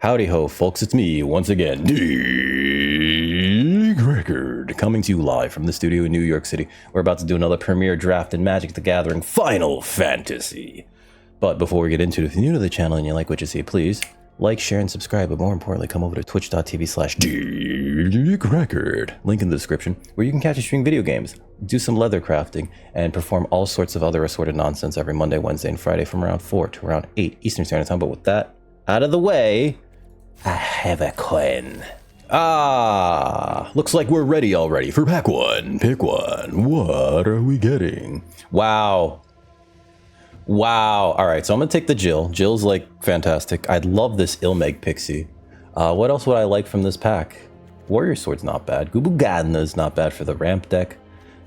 Howdy ho, folks, it's me once again, Record, coming to you live from the studio in New York City. We're about to do another premiere draft in Magic the Gathering Final Fantasy. But before we get into it, if you're new to the channel and you like what you see, please like, share, and subscribe, but more importantly, come over to twitch.tv/Record, link in the description, where you can catch us stream video games, do some leather crafting, and perform all sorts of other assorted nonsense every Monday, Wednesday, and Friday from around 4 to around 8 Eastern Standard Time. But with that out of the way, I have a coin. Looks like we're ready already for pack one. Pick one. What are we getting? Wow. All right, so I'm gonna take the Jill. Jill's like fantastic. I'd love this Ilmeg Pixie. What else would I like from this pack? Warrior Sword's not bad. Gubugadna's not bad for the ramp deck.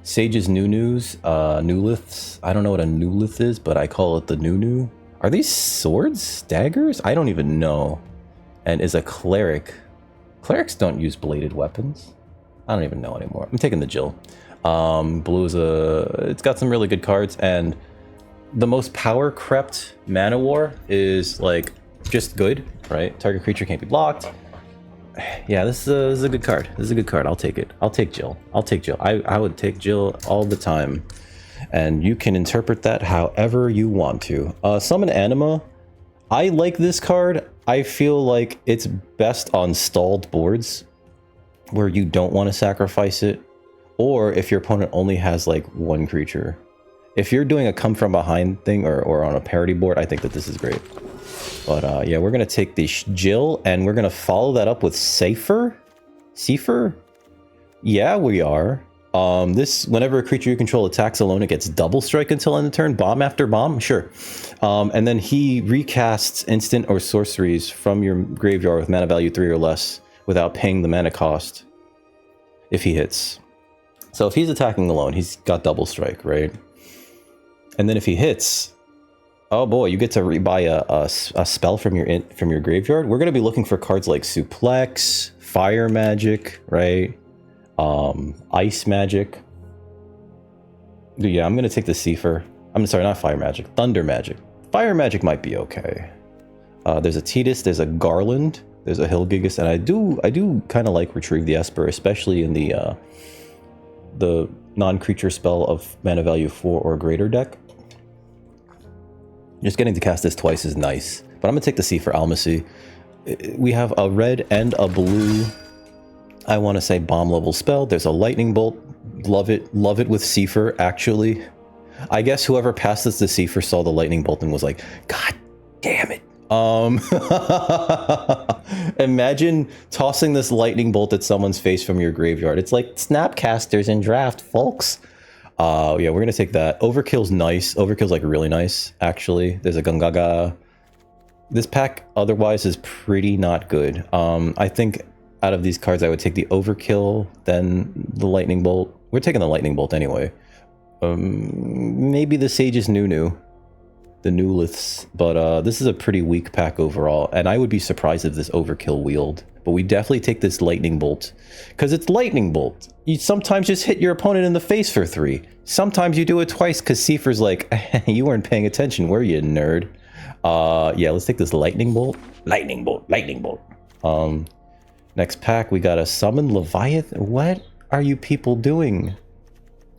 Sage's Nunus, Nuliths. I don't know what a Nulith is, but I call it the Nunu. Are these swords? Daggers? I don't even know. And is a cleric. Clerics don't use bladed weapons. I don't even know anymore. I'm taking the Jill. Blue is it's got some really good cards, and the most power crept Mana War is like just good, right? Target creature can't be blocked. Yeah, this is a good card. This is a good card. I'll take it. I'll take Jill. I would take Jill all the time. And you can interpret that however you want to. Summon Anima. I like this card. I feel like it's best on stalled boards where you don't want to sacrifice it, or if your opponent only has like one creature. If you're doing a come from behind thing or on a parity board, I think that this is great. But yeah, we're going to take the Jill and we're going to follow that up with Seifer? Yeah, we are. Whenever a creature you control attacks alone, it gets double strike until end of turn, bomb after bomb, sure. And then he recasts instant or sorceries from your graveyard with mana value 3 or less without paying the mana cost if he hits. So if he's attacking alone, he's got double strike, right? And then if he hits, oh boy, you get to rebuy a spell from your graveyard. We're going to be looking for cards like Suplex, Fire Magic, right? Ice Magic. Yeah, I'm gonna take the Seifer. I'm sorry, not Fire Magic. Thunder Magic. Fire Magic might be okay. There's a Tidus, there's a Garland, there's a Hilgigus, and I do kind of like Retrieve the Esper, especially in the non-creature spell of mana value 4 or greater deck. Just getting to cast this twice is nice, but I'm gonna take the Seifer Almacy. We have a red and a blue, I want to say, bomb level spell. There's a lightning bolt. Love it with Seifer, actually. I guess whoever passed this to Seifer saw the lightning bolt and was like, God damn it. Imagine tossing this lightning bolt at someone's face from your graveyard. It's like Snapcasters in draft, folks. Yeah, we're going to take that. Overkill's nice. Overkill's like really nice, actually. There's a Gungaga. This pack otherwise is pretty not good. I think out of these cards, I would take the Overkill, then the Lightning Bolt. We're taking the Lightning Bolt anyway. Maybe the Sage's Nunu, the Nuliths, but this is a pretty weak pack overall, and I would be surprised if this Overkill wheeled. But we definitely take this Lightning Bolt, because it's Lightning Bolt. You sometimes just hit your opponent in the face for 3. Sometimes you do it twice, because Seifer's like, you weren't paying attention, were you, nerd? Yeah, let's take this Lightning Bolt. Lightning Bolt. Next pack, we got a Summon Leviathan. What are you people doing?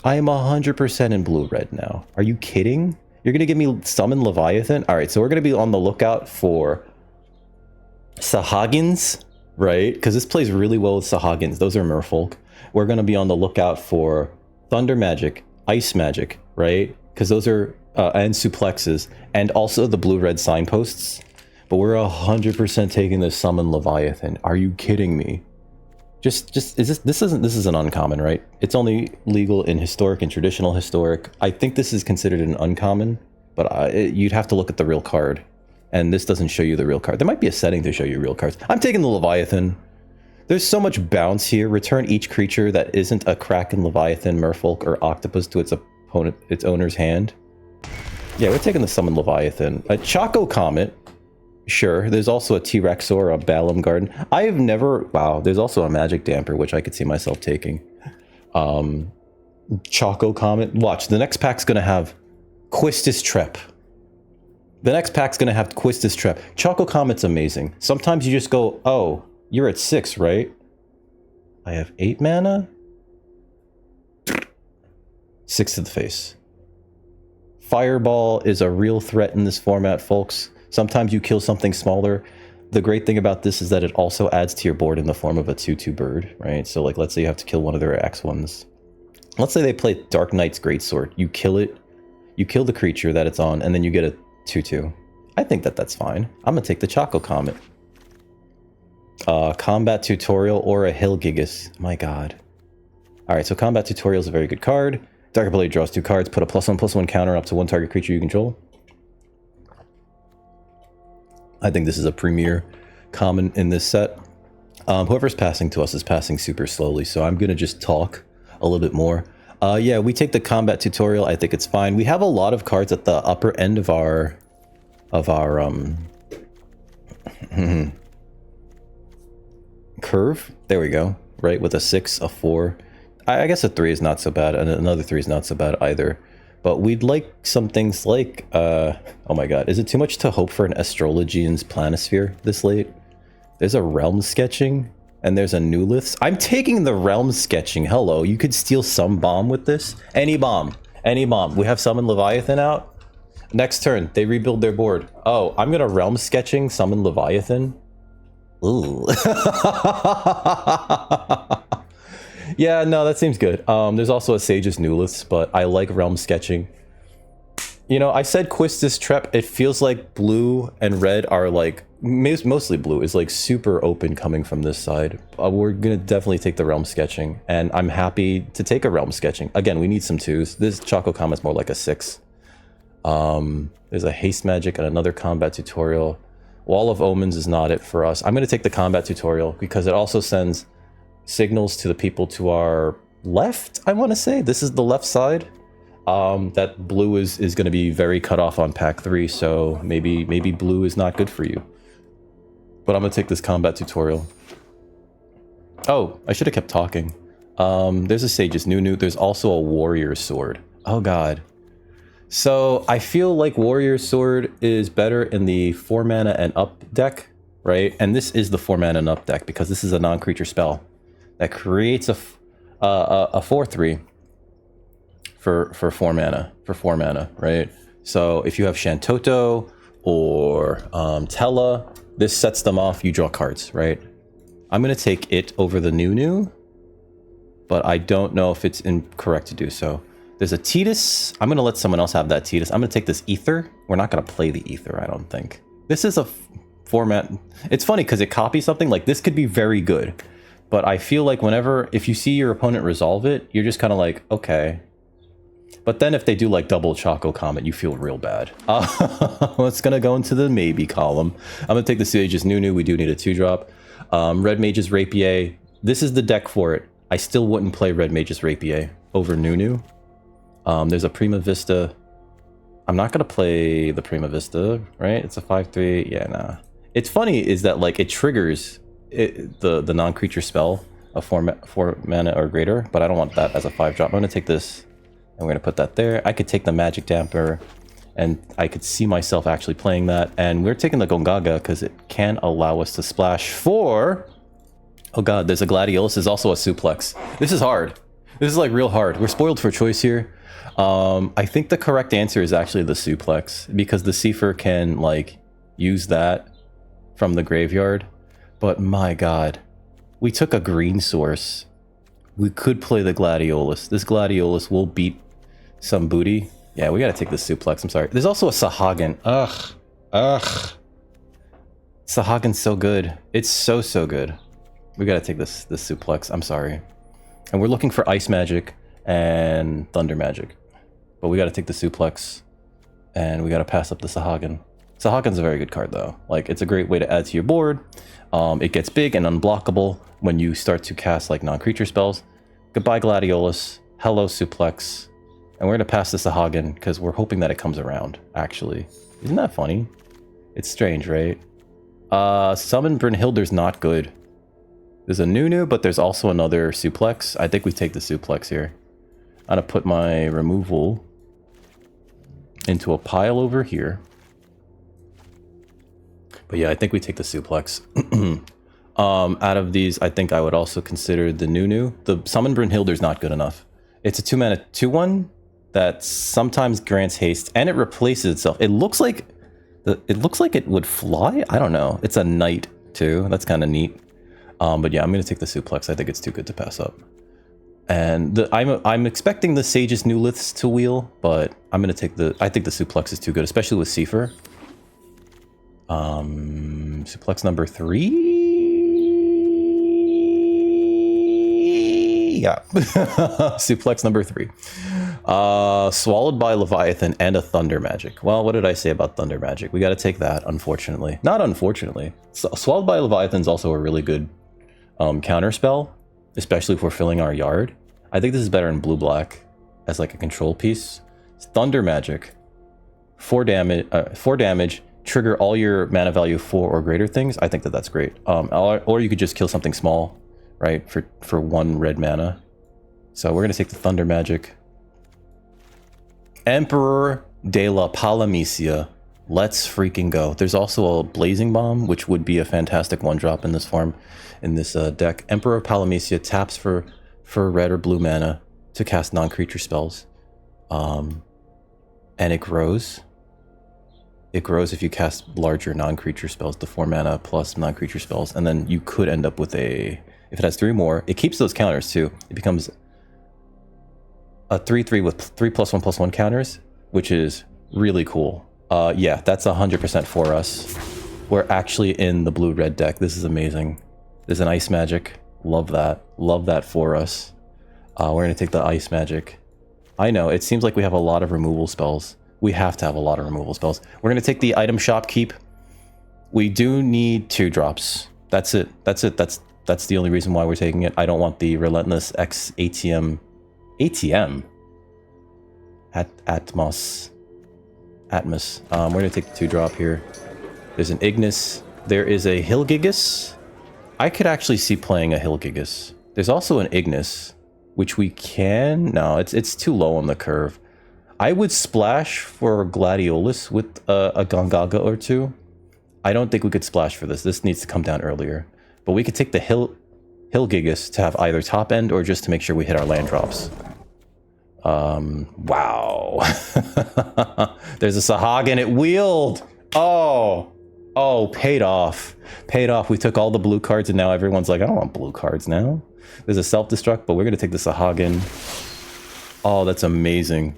I am 100% in blue-red now. Are you kidding? You're going to give me Summon Leviathan? All right, so we're going to be on the lookout for Sahagins, right? Because this plays really well with Sahagins. Those are merfolk. We're going to be on the lookout for Thunder Magic, Ice Magic, right? Because those are, and Suplexes, and also the blue-red signposts. But we're 100% taking this Summon Leviathan. Are you kidding me? This is an uncommon, right? It's only legal in historic and traditional historic. I think this is considered an uncommon, but you'd have to look at the real card. And this doesn't show you the real card. There might be a setting to show you real cards. I'm taking the Leviathan. There's so much bounce here. Return each creature that isn't a Kraken, Leviathan, Merfolk, or Octopus to its owner's hand. Yeah, we're taking the Summon Leviathan. A Choco Comet. Sure, there's also a T-Rex or a Balam Garden. I have never... Wow, there's also a Magic Damper, which I could see myself taking. Choco Comet. Watch, the next pack's going to have Quistis Trep. The next pack's gonna have Quistis Trap. Choco Comet's amazing. Sometimes you just go, oh, you're at 6, right? I have 8 mana? 6 to the face. Fireball is a real threat in this format, folks. Sometimes you kill something smaller. The great thing about this is that it also adds to your board in the form of a 2/2 bird, right? So like, let's say you have to kill one of their X1s. Let's say they play Dark Knight's Greatsword. You kill it, you kill the creature that it's on, and then you get a 2/2. I think that that's fine. I'm gonna take the Choco Comet. Combat Tutorial or a Hill Gigas. My god. Alright, so Combat Tutorial is a very good card. Dark Blade draws 2 cards, put a +1/+1 counter up to 1 target creature you control. I think this is a premier common in this set. Whoever's passing to us is passing super slowly, so I'm gonna just talk a little bit more. Yeah, we take the Combat Tutorial. I think it's fine. We have a lot of cards at the upper end of our curve. There we go. Right, with a 6, a 4. I guess a 3 is not so bad, and another 3 is not so bad either. But we'd like some things like, oh my god, is it too much to hope for an Astrologian's Planisphere this late? There's a Realm Sketching, and there's a New Liths. I'm taking the Realm Sketching. Hello, you could steal some bomb with this. Any bomb. Any bomb. We have Summon Leviathan out. Next turn, they rebuild their board. Oh, I'm gonna Realm Sketching, Summon Leviathan. Ooh. Yeah, no, that seems good. There's also a Sage's Newliths, but I like Realm Sketching. You know, I said Quistis Trep. It feels like blue and red are like, mostly blue is like super open coming from this side. We're gonna definitely take the Realm Sketching, and I'm happy to take a Realm Sketching. Again, we need some 2s. This Choco Comet's more like a 6. There's a Haste Magic and another Combat Tutorial. Wall of Omens is not it for us. I'm gonna take the Combat Tutorial because it also sends signals to the people to our left. I want to say this is the left side. That blue is going to be very cut off on pack 3, so maybe blue is not good for you. But I'm gonna take this Combat Tutorial. Oh, I should have kept talking. There's a Sage's Nunu. There's also a Warrior Sword. Oh god. So I feel like Warrior Sword is better in the 4 mana and up deck, right? And this is the 4 mana and up deck because this is a non-creature spell that creates a 4/3 for 4 mana, right? So if you have Shantoto or Tella, this sets them off, you draw cards, right? I'm gonna take it over the Nunu, but I don't know if it's incorrect to do so. There's a Tidus. I'm gonna let someone else have that Tidus. I'm gonna take this Ether. We're not gonna play the Ether, I don't think. This is a format. It's funny because it copies something. Like this could be very good. But I feel like if you see your opponent resolve it, you're just kind of like, okay. But then if they do like double Choco Comet, you feel real bad. It's going to go into the maybe column. I'm going to take the Sage's Nunu. We do need a 2-drop. Red Mage's Rapier. This is the deck for it. I still wouldn't play Red Mage's Rapier over Nunu. There's a Prima Vista. I'm not going to play the Prima Vista, right? It's a 5/3. Yeah, nah. It's funny is that like it triggers the non-creature spell of 4 mana or greater, but I don't want that as a 5-drop. I'm going to take this, and we're going to put that there. I could take the Magic Damper, and I could see myself actually playing that. And we're taking the Gongaga because it can allow us to splash for... Oh god, there's a Gladiolus. There's also a Suplex. This is hard. This is like real hard. We're spoiled for choice here. I think the correct answer is actually the Suplex, because the Seifer can like use that from the graveyard. But my god, we took a green source. We could play the Gladiolus. This Gladiolus will beat some booty. Yeah, we gotta take the Suplex. I'm sorry. There's also a Sahagin. Ugh. Sahagins so good. It's so good. We gotta take this Suplex. I'm sorry. And we're looking for Ice Magic and Thunder Magic. But we gotta take the Suplex. And we gotta pass up the Sahagin. Sahagin's a very good card though. Like, it's a great way to add to your board. It gets big and unblockable when you start to cast like non-creature spells. Goodbye Gladiolus. Hello Suplex. And we're gonna pass the Sahagin because we're hoping that it comes around, actually. Isn't that funny? It's strange, right? Summon Brynhilder's not good. There's a Nunu, but there's also another Suplex. I think we take the Suplex here. I'm gonna put my removal into a pile over here. But yeah, I think we take the suplex. Out of these, I think I would also consider the Nunu. The Summon Brynhilder's not good enough. It's a 2-mana 2/1 that sometimes grants haste, and it replaces itself. It looks like it would fly. I don't know. It's a knight too. That's kind of neat. But yeah, I'm gonna take the suplex. I think it's too good to pass up. And I'm expecting the Sage's New Liths to wheel, but I'm gonna take I think the suplex is too good, especially with Seifer. Suplex number 3. Yeah. Suplex number 3. Swallowed by Leviathan and a Thunder Magic. Well, what did I say about Thunder Magic? We got to take that, unfortunately. Not unfortunately. Swallowed by Leviathan is also a really good counter spell, especially if we're filling our yard. I think this is better in blue-black as like a control piece. Thunder Magic. 4 damage. Trigger all your mana value 4 or greater things. I think that's great. Or you could just kill something small, right? For 1 red mana. So we're gonna take the Thunder Magic. Emperor de la Palamecia. Let's freaking go. There's also a Blazing Bomb, which would be a fantastic 1-drop in this form, in this deck. Emperor of Palamecia taps for red or blue mana to cast non-creature spells. And it grows. It grows if you cast larger non-creature spells, the 4 mana plus non-creature spells, and then you could end up with if it has 3 more, it keeps those counters too. It becomes a 3/3 with 3+1/+1 counters, which is really cool. Yeah, that's 100% for us. We're actually in the blue-red deck. This is amazing. There's an Ice Magic. Love that. Love that for us. We're gonna take the Ice Magic. I know, it seems like we have a lot of removal spells. We have to have a lot of removal spells. We're going to take the item shop keep. We do need 2 drops. That's it. That's the only reason why we're taking it. I don't want the Relentless X ATM. Atmos. We're going to take the 2 drop here. There's an Ignis. There is a Hilgigus. I could actually see playing a Hilgigus. There's also an Ignis, which we can... No, it's too low on the curve. I would splash for Gladiolus with a Gongaga or 2. I don't think we could splash for this. This needs to come down earlier. But we could take the Hilgigus to have either top end or just to make sure we hit our land drops. Wow. There's a Sahagin. It wheeled. Oh, paid off. Paid off. We took all the blue cards and now everyone's like, I don't want blue cards now. There's a self-destruct, but we're going to take the Sahagin. Oh, that's amazing.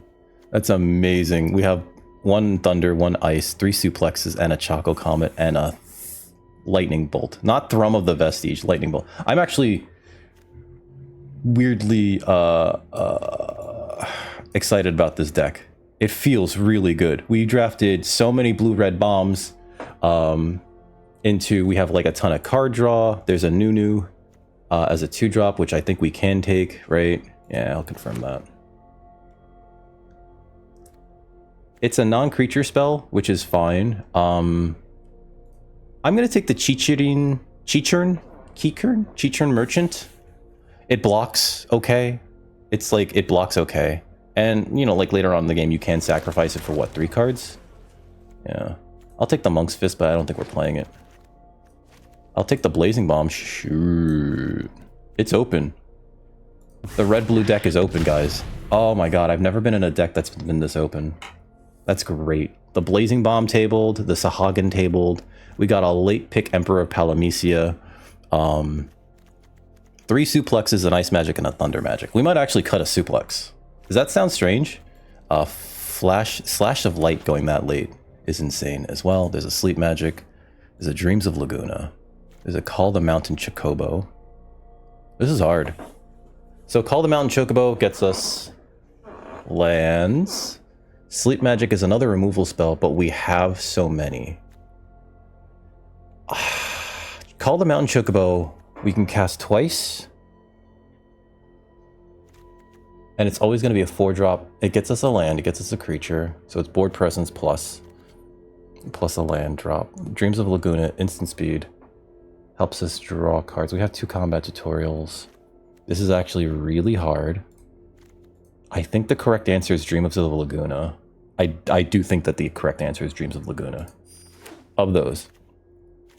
That's amazing. We have 1 Thunder, 1 Ice, 3 Suplexes, and a Choco Comet, and a Lightning Bolt. Not Thrum of the Vestige, Lightning Bolt. I'm actually weirdly excited about this deck. It feels really good. We drafted so many blue-red bombs we have like a ton of card draw. There's a Nunu as a 2-drop, which I think we can take, right? Yeah, I'll confirm that. It's a non-creature spell, which is fine. I'm gonna take the Chichurn Merchant. It blocks okay. It's like it blocks okay, and you know, like later on in the game, you can sacrifice it for what, 3 cards? Yeah, I'll take the Monk's Fist, but I don't think we're playing it. I'll take the Blazing Bomb. Shoot, it's open. The red-blue deck is open, guys. Oh my god, I've never been in a deck that's been this open. That's great. The Blazing Bomb tabled, the Sahagin tabled. We got a late pick Emperor of Palamecia. 3 Suplexes, an Ice Magic, and a Thunder Magic. We might actually cut a Suplex. Does that sound strange? Slash of Light going that late is insane as well. There's a Sleep Magic. There's a Dreams of Laguna. There's a Call the Mountain Chocobo. This is hard. So Call the Mountain Chocobo gets us lands. Sleep Magic is another removal spell, but we have so many. Call the Mountain Chocobo, we can cast twice. And it's always going to be a 4-drop. It gets us a land, it gets us a creature. So it's board presence plus a land drop. Dreams of Laguna, instant speed. Helps us draw cards. We have 2 combat tutorials. This is actually really hard. I think the correct answer is Dreams of Laguna. I do think that the correct answer is Dreams of Laguna. Of those.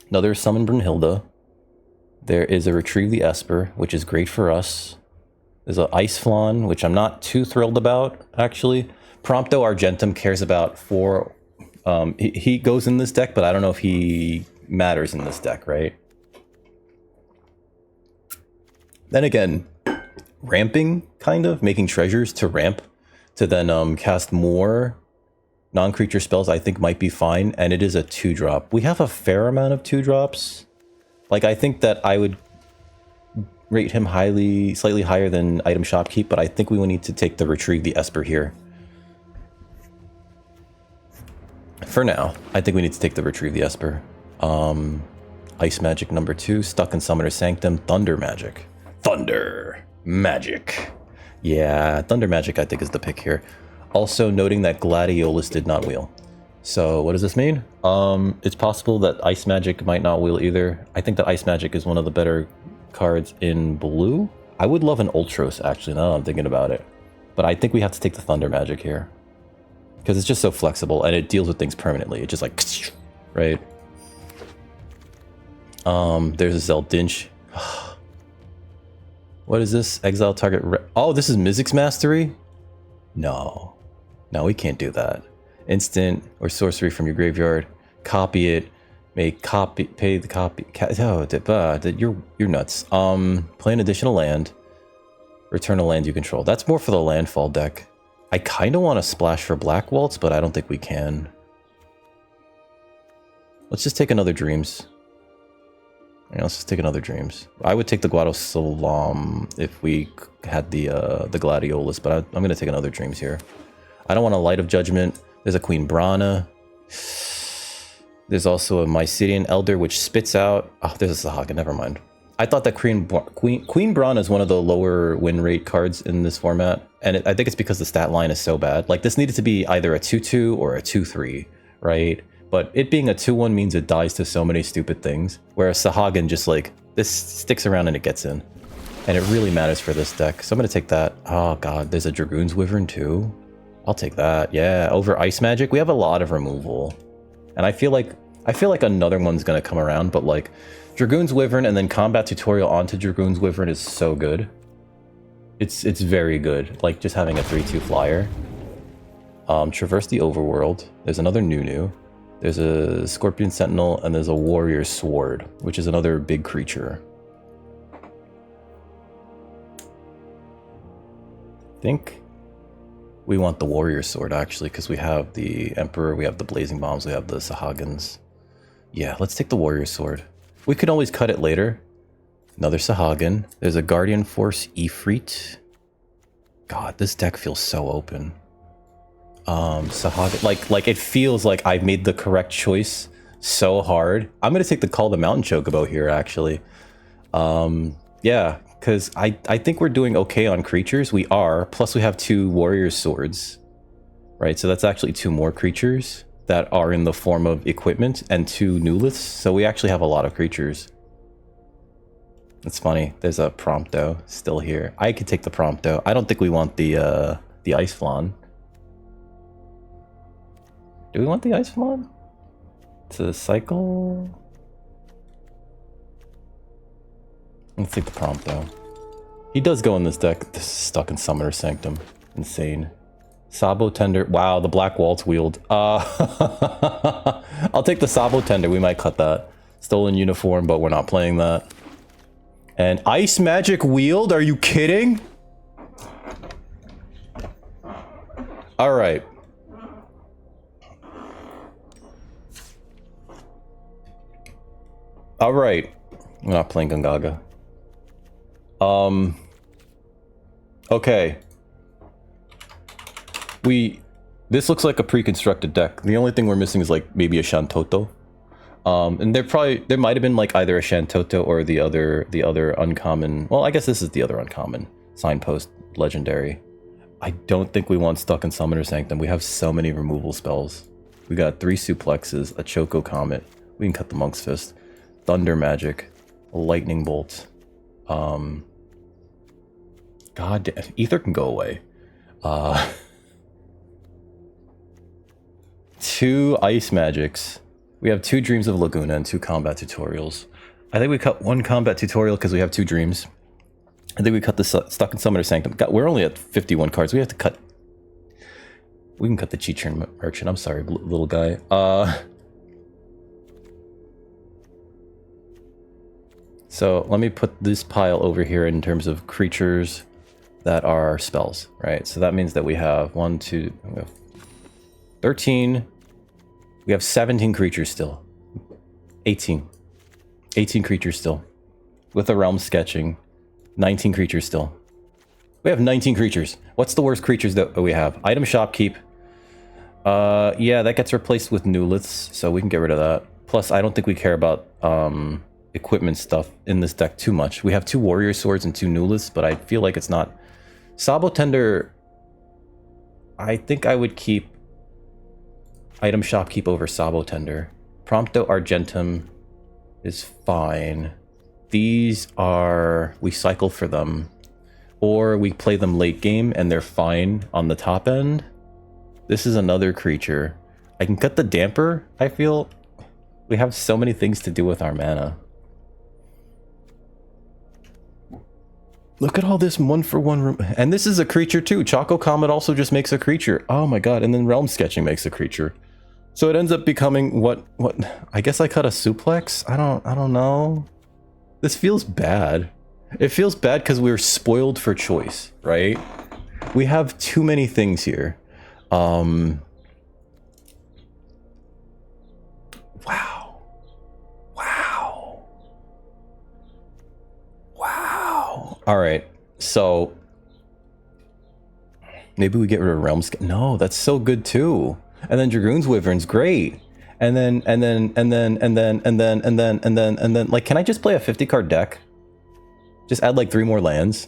Another Summon Brunhilde. There is a Retrieve the Esper, which is great for us. There's an Ice Flan, which I'm not too thrilled about, actually. Prompto Argentum cares about 4... he goes in this deck, but I don't know if he matters in this deck, right? Then again, ramping, kind of, making treasures to ramp, to then cast more non-creature spells, I think might be fine, and it is a 2-drop. We have a fair amount of 2-drops. Like, I think that I would rate him slightly higher than Item Shopkeep, but I think we will need to take the Retrieve the Esper here. For now, I think we need to take the Retrieve the Esper. Ice Magic number 2, Stuck in Summoner's Sanctum, Thunder Magic. Thunder Magic. Yeah, Thunder Magic I think is the pick here. Also noting that Gladiolus did not wheel. So what does this mean? It's possible that Ice Magic might not wheel either. I think that Ice Magic is one of the better cards in blue. I would love an Ultros actually, now that I'm thinking about it. But I think we have to take the Thunder Magic here. Because it's just so flexible and it deals with things permanently. It's just like, right? There's a Zeldinch. What is this? Exile target. Oh, this is Mizzix's Mastery? No. No, we can't do that. Instant or sorcery from your graveyard. Copy it. Pay the copy. You're nuts. Play an additional land. Return a land you control. That's more for the landfall deck. I kind of want to splash for Black Waltz, but I don't think we can. Let's just take another Dreams. Yeah, let's just take another Dreams. I would take the Guado Salam if we had the Gladiolus, but I'm going to take another Dreams here. I don't want a Light of Judgment. There's a Queen Brana. There's also a Mycelian Elder, which spits out... Oh, there's a Sahagin, never mind. I thought that Queen Brana is one of the lower win rate cards in this format, and I think it's because the stat line is so bad. Like, this needed to be either a 2-2 or a 2-3, right? But it being a 2-1 means it dies to so many stupid things, whereas Sahagin just, like, this sticks around and it gets in. And it really matters for this deck, so I'm going to take that. Oh, God, there's a Dragoon's Wyvern, too. I'll take that. Yeah, over Ice Magic, we have a lot of removal. And I feel like another one's going to come around, but, like, Dragoon's Wyvern and then Combat Tutorial onto Dragoon's Wyvern is so good. It's very good. Like, just having a 3-2 flyer. Traverse the Overworld. There's another Nunu. There's a Scorpion Sentinel, and there's a Warrior Sword, which is another big creature. I think we want the Warrior Sword, actually, because we have the Emperor, we have the Blazing Bombs, we have the Sahagins. Yeah, let's take the Warrior Sword. We could always cut it later. Another Sahagin. There's a Guardian Force Ifrit. God, this deck feels so open. Sahagin, like it feels like I've made the correct choice so hard. I'm gonna take the Call the Mountain Chocobo here, actually. Yeah, because I think we're doing okay on creatures. We are. Plus we have 2 Warrior Swords. Right, so that's actually 2 more creatures that are in the form of equipment and 2 Newliths, so we actually have a lot of creatures. It's funny, there's a Prompto still here. I could take the Prompto. I don't think we want the Ice Flan. Do we want the Ice Flan? To cycle? Let's take the Prompto. He does go in this deck. This is Stuck in Summoner's Sanctum. Insane. Sabo Tender. Wow, the Black Waltz wheeled. I'll take the Sabo Tender. We might cut that. Stolen Uniform, but we're not playing that. And Ice Magic wheeled? Are you kidding? All right. All right. I'm not playing Gungaga. Okay. This looks like a pre-constructed deck. The only thing we're missing is like maybe a Shantoto. And there might have been like either a Shantoto or the other uncommon. Well, I guess this is the other uncommon Signpost Legendary. I don't think we want Stuck in Summoner's Sanctum. We have so many removal spells. We got 3 Suplexes, a Choco Comet. We can cut the Monk's Fist, Thunder Magic, a Lightning Bolt. God damn, Ether can go away. 2 Ice Magics. We have 2 Dreams of Laguna and 2 combat tutorials. I think we cut 1 combat tutorial because we have 2 dreams. I think we cut the Stuck in Summoner Sanctum. God, we're only at 51 cards. We have to cut... We can cut the Cheat Churn Merchant. I'm sorry, little guy. So let me put this pile over here in terms of creatures that are spells, right? So that means that we have 1, 2, we have 13. We have 17 creatures still. 18. 18 creatures still. With a realm sketching. 19 creatures still. We have 19 creatures. What's the worst creatures that we have? Item Shopkeep. Yeah, that gets replaced with Newliths, so we can get rid of that. Plus, I don't think we care about equipment stuff in this deck too much. We have 2 Warrior Swords and 2 Newliths, but I feel like it's not... Sabo Tender... I think I would keep Item Shopkeep over Sabo Tender. Prompto Argentum is fine. These are... We cycle for them. Or we play them late game and they're fine on the top end. This is another creature. I can cut the Damper, I feel. We have so many things to do with our mana. Look at all this 1-for-1 room. And this is a creature too. Choco Comet also just makes a creature. Oh my god. And then Realm Sketching makes a creature. So it ends up becoming what I guess I cut a suplex? I don't know. This feels bad. It feels bad because we're spoiled for choice, right? We have too many things here. Wow. Wow. Wow. All right. So maybe we get rid of Realm Sketch. No, that's so good too. And then Dragoon's Wyvern's great. And then like, can I just play a 50 card deck? Just add like 3 more lands.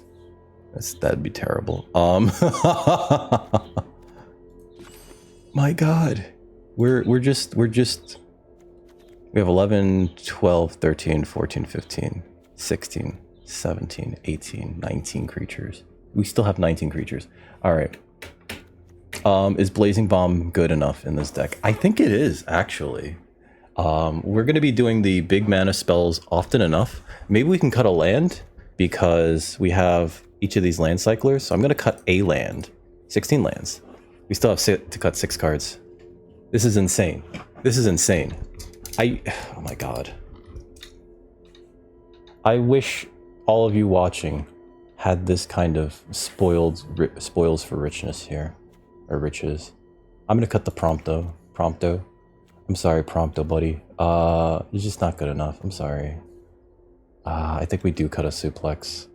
That'd be terrible. My god. We have 11, 12, 13, 14, 15, 16, 17, 18, 19 creatures. We still have 19 creatures. All right. Is Blazing Bomb good enough in this deck? I think it is, actually. We're going to be doing the big mana spells often enough. Maybe we can cut a land because we have each of these land cyclers. So I'm going to cut a land. 16 lands. We still have to cut 6 cards. This is insane. This is insane. Oh my god. I wish all of you watching had this kind of spoils for richness here. Or riches. I'm gonna cut the Prompto. I'm sorry, Prompto, buddy. You're just not good enough. I'm sorry. I think we do cut a suplex.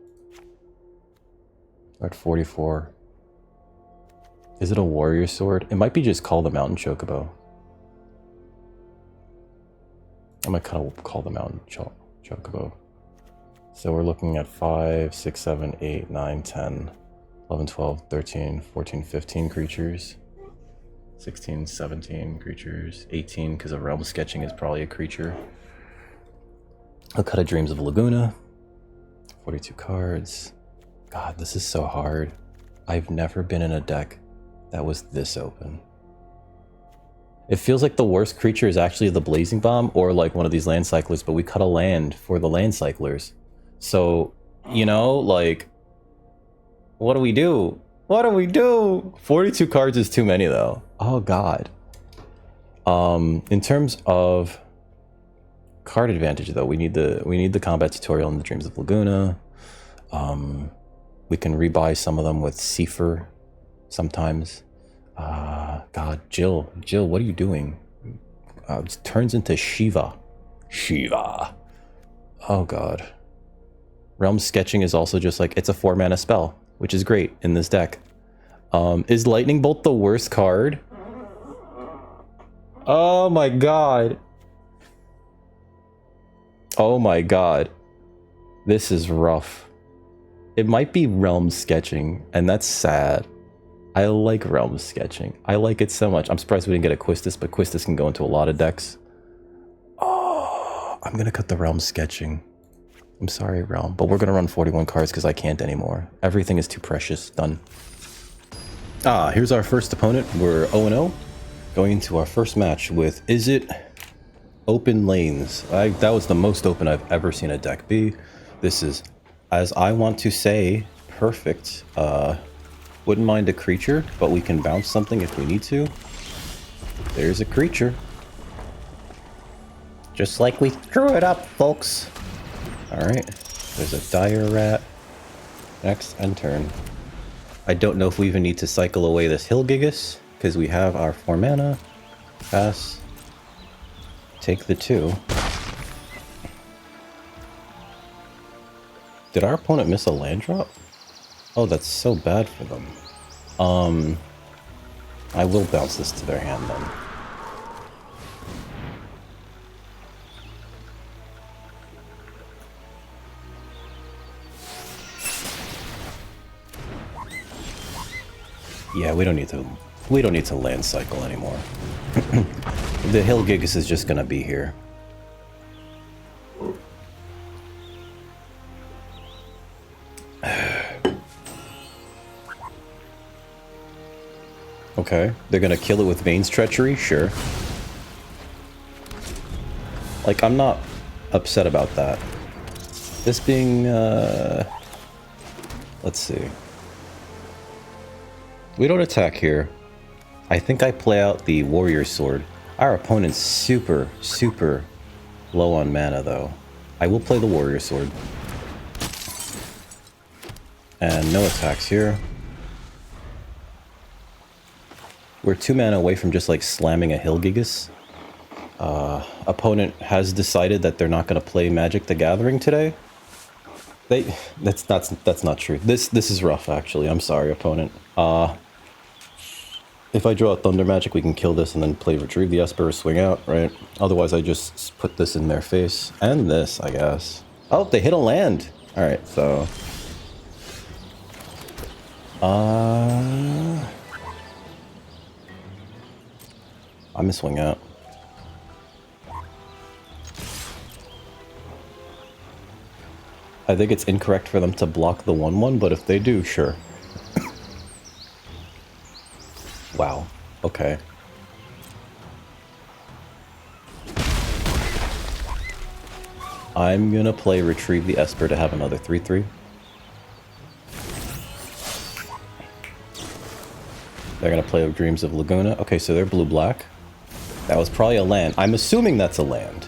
We're at 44. Is it a Warrior Sword? It might be just Call the Mountain Chocobo. I might call the Mountain Chocobo. So we're looking at 5, 6, 7, 8, 9, 10, 11, 12, 13, 14, 15 creatures. 16, 17 creatures. 18, because a Realm Sketching is probably a creature. I'll cut a Dreams of Laguna. 42 cards. God, this is so hard. I've never been in a deck that was this open. It feels like the worst creature is actually the Blazing Bomb or like one of these land cyclers, but we cut a land for the land cyclers. So, you know, like, what do we do? What do we do? 42 cards is too many though. Oh god. In terms of card advantage though, we need the combat tutorial in the Dreams of Laguna. We can rebuy some of them with Seifer sometimes. God, Jill, what are you doing? It turns into Shiva. Oh god. Realm Sketching is also just like, it's a 4 mana spell, which is great in this deck. Is Lightning Bolt the worst card? Oh my god. Oh my god. This is rough. It might be Realm Sketching, and that's sad. I like Realm Sketching. I like it so much. I'm surprised we didn't get a Quistis, but Quistis can go into a lot of decks. Oh, I'm gonna cut the Realm Sketching. I'm sorry, Realm, but we're gonna run 41 cards because I can't anymore. Everything is too precious. Done. Here's our first opponent. We're 0-0. Going into our first match with Is It Open lanes. That was the most open I've ever seen a deck be. This is, as I want to say, perfect. Wouldn't mind a creature, but we can bounce something if we need to. There's a creature. Just like we threw it up, folks. Alright. There's a dire rat. Next end turn. I don't know if we even need to cycle away this Hilgigus, because we have our 4 mana. Pass. Take the 2. Did our opponent miss a land drop? Oh, that's so bad for them. I will bounce this to their hand then. Yeah, we don't need to land cycle anymore. The Hilgigus is just gonna be here. Okay, they're gonna kill it with Vane's Treachery? Sure. Like, I'm not upset about that. This being, let's see. We don't attack here. I think I play out the Warrior Sword. Our opponent's super, super low on mana, though. I will play the Warrior Sword. And no attacks here. We're 2 mana away from just, like, slamming a Hilgigus. Opponent has decided that they're not going to play Magic the Gathering today. That's not true. This is rough, actually. I'm sorry, opponent. If I draw a Thunder Magic, we can kill this and then play Retrieve the Esper or swing out, right? Otherwise, I just put this in their face. And this, I guess. Oh, they hit a land. Alright, so... I'm gonna swing out. I think it's incorrect for them to block the 1/1, but if they do, sure. Wow. Okay. I'm gonna play Retrieve the Esper to have another 3/3. They're gonna play Dreams of Laguna. Okay, so they're blue-black. That was probably a land. I'm assuming that's a land.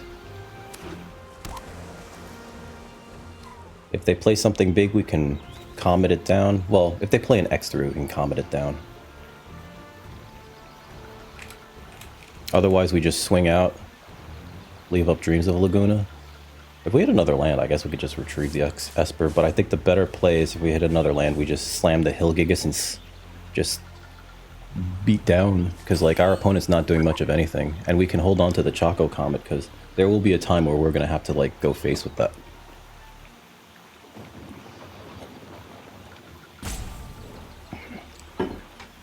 If they play something big, we can Comet it down. Well, if they play an X-through, we can Comet it down. Otherwise, we just swing out, leave up Dreams of Laguna. If we hit another land, I guess we could just Retrieve the Esper, but I think the better play is if we hit another land, we just slam the Hilgigus and just beat down, because like our opponent's not doing much of anything, and we can hold on to the Choco Comet, because there will be a time where we're going to have to like go face with that.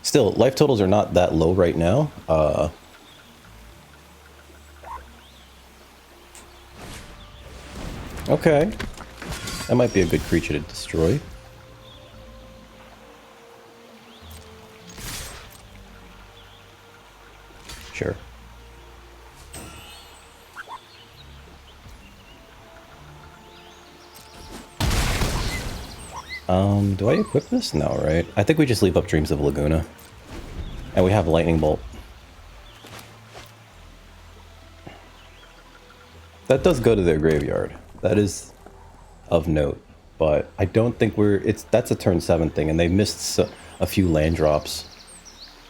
Still, life totals are not that low right now. Okay. That might be a good creature to destroy. Sure. Do I equip this? No, right? I think we just leave up Dreams of Laguna. And we have Lightning Bolt. That does go to their graveyard. That is of note. But I don't think that's a turn 7 thing, and they missed a few land drops.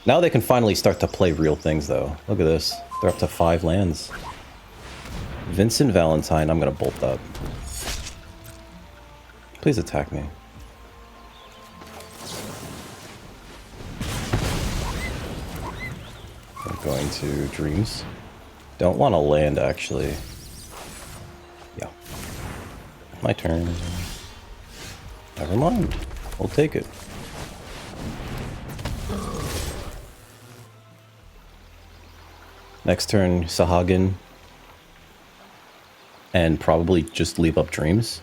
Now they can finally start to play real things, though. Look at this. They're up to 5 lands. Vincent Valentine, I'm gonna bolt that. Please attack me. I'm going to Dreams. Don't want to land, actually. Yeah. My turn. Never mind. We'll take it. Next turn, Sahagin. And probably just leave up Dreams.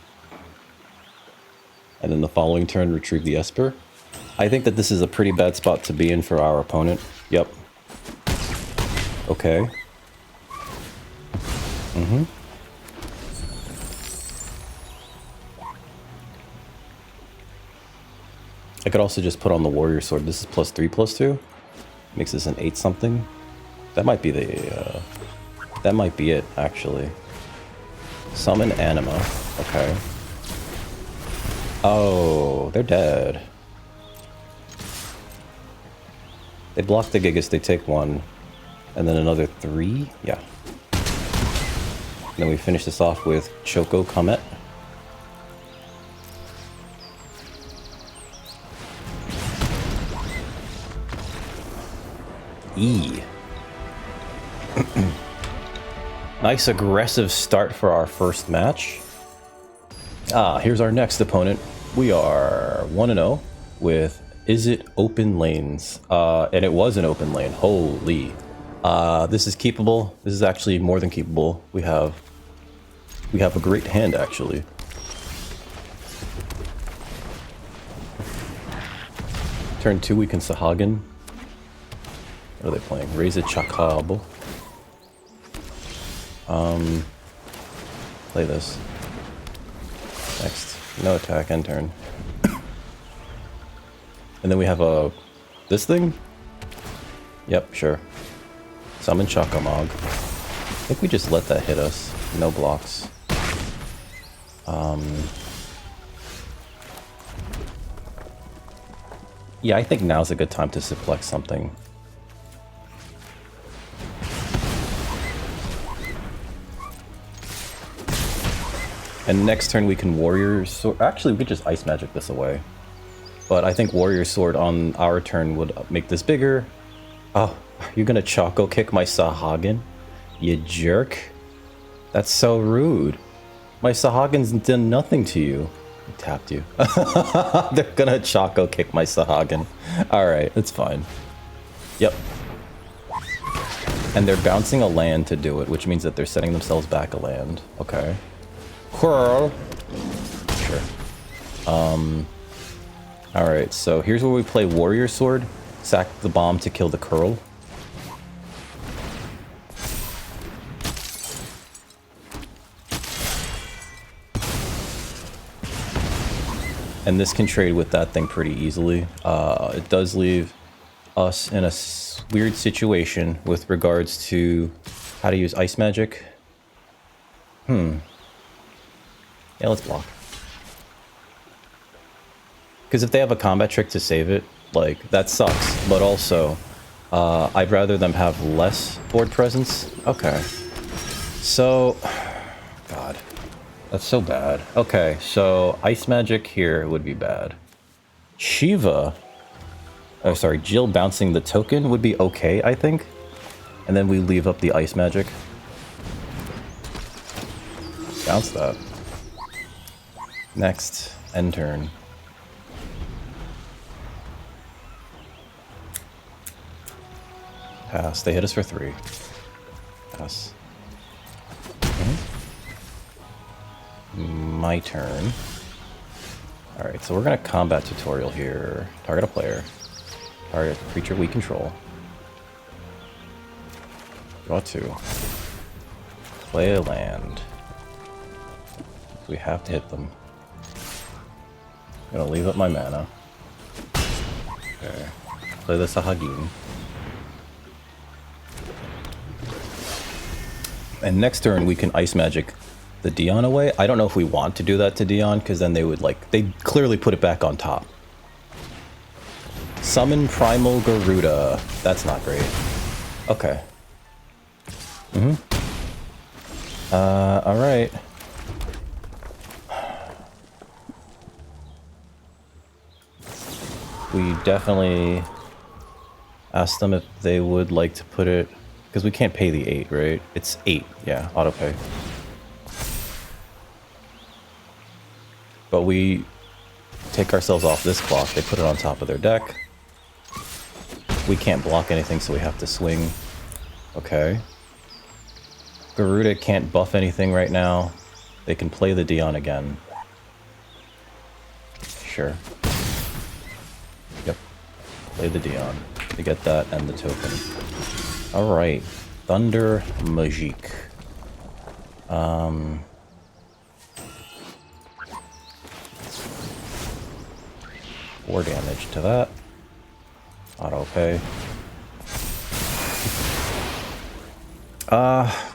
And then the following turn, Retrieve the Esper. I think that this is a pretty bad spot to be in for our opponent. Yep. Okay. I could also just put on the warrior sword. This is +3/+2. Makes this an 8 something. That might be the that might be it actually. Summon anima. Okay. Oh, they're dead. They block the Gigas, they take 1. And then another 3? Yeah. Then we finish this off with Choco Comet. E. Nice aggressive start for our first match. Here's our next opponent. We are 1-0 with Is It Open Lanes? And it was an open lane. Holy. This is keepable. This is actually more than keepable. We have a great hand actually. Turn 2 we can Sahagin. What are they playing? Raise a Chakab. Play this. Next. No attack, end turn. And then we have this thing? Yep, sure. Summon Chakamog. I think we just let that hit us. No blocks. Yeah, I think now's a good time to suplex something. And next turn we can Warrior Sword. Actually, we could just Ice Magic this away. But I think Warrior Sword on our turn would make this bigger. Oh, you're gonna Choco kick my Sahagin? You jerk. That's so rude. My Sahagin's done nothing to you. He tapped you. They're gonna Choco kick my Sahagin. Alright, it's fine. Yep. And they're bouncing a land to do it, which means that they're setting themselves back a land. Okay. Sure. Alright, so here's where we play Warrior Sword. Sack the bomb to kill the curl. And this can trade with that thing pretty easily. It does leave us in a weird situation with regards to how to use Ice Magic. Yeah, let's block. Because if they have a combat trick to save it, like, that sucks. But also, I'd rather them have less board presence. Okay. So, God. That's so bad. Okay, so Ice Magic here would be bad. Shiva, oh sorry, Jill bouncing the token would be okay, I think. And then we leave up the Ice Magic. Bounce that. Next, end turn. Pass. They hit us for 3. Pass. My turn. Alright, so we're gonna combat tutorial here. Target a player. Target a creature we control. Draw 2. Play a land. We have to hit them. I'm gonna leave up my mana. Okay. Play the Sahagin. And next turn we can Ice Magic the Dion away. I don't know if we want to do that to Dion, because then they would they'd clearly put it back on top. Summon Primal Garuda. That's not great. Okay. Alright. We definitely asked them if they would like to put it, because we can't pay the 8, right? It's 8, yeah, auto pay. But we take ourselves off this clock. They put it on top of their deck. We can't block anything, so we have to swing. Okay. Garuda can't buff anything right now. They can play the Dion again. Sure. Yep. Play the Dion to get that and the token. Alright. Thunder Magique. Four damage to that. Auto pay.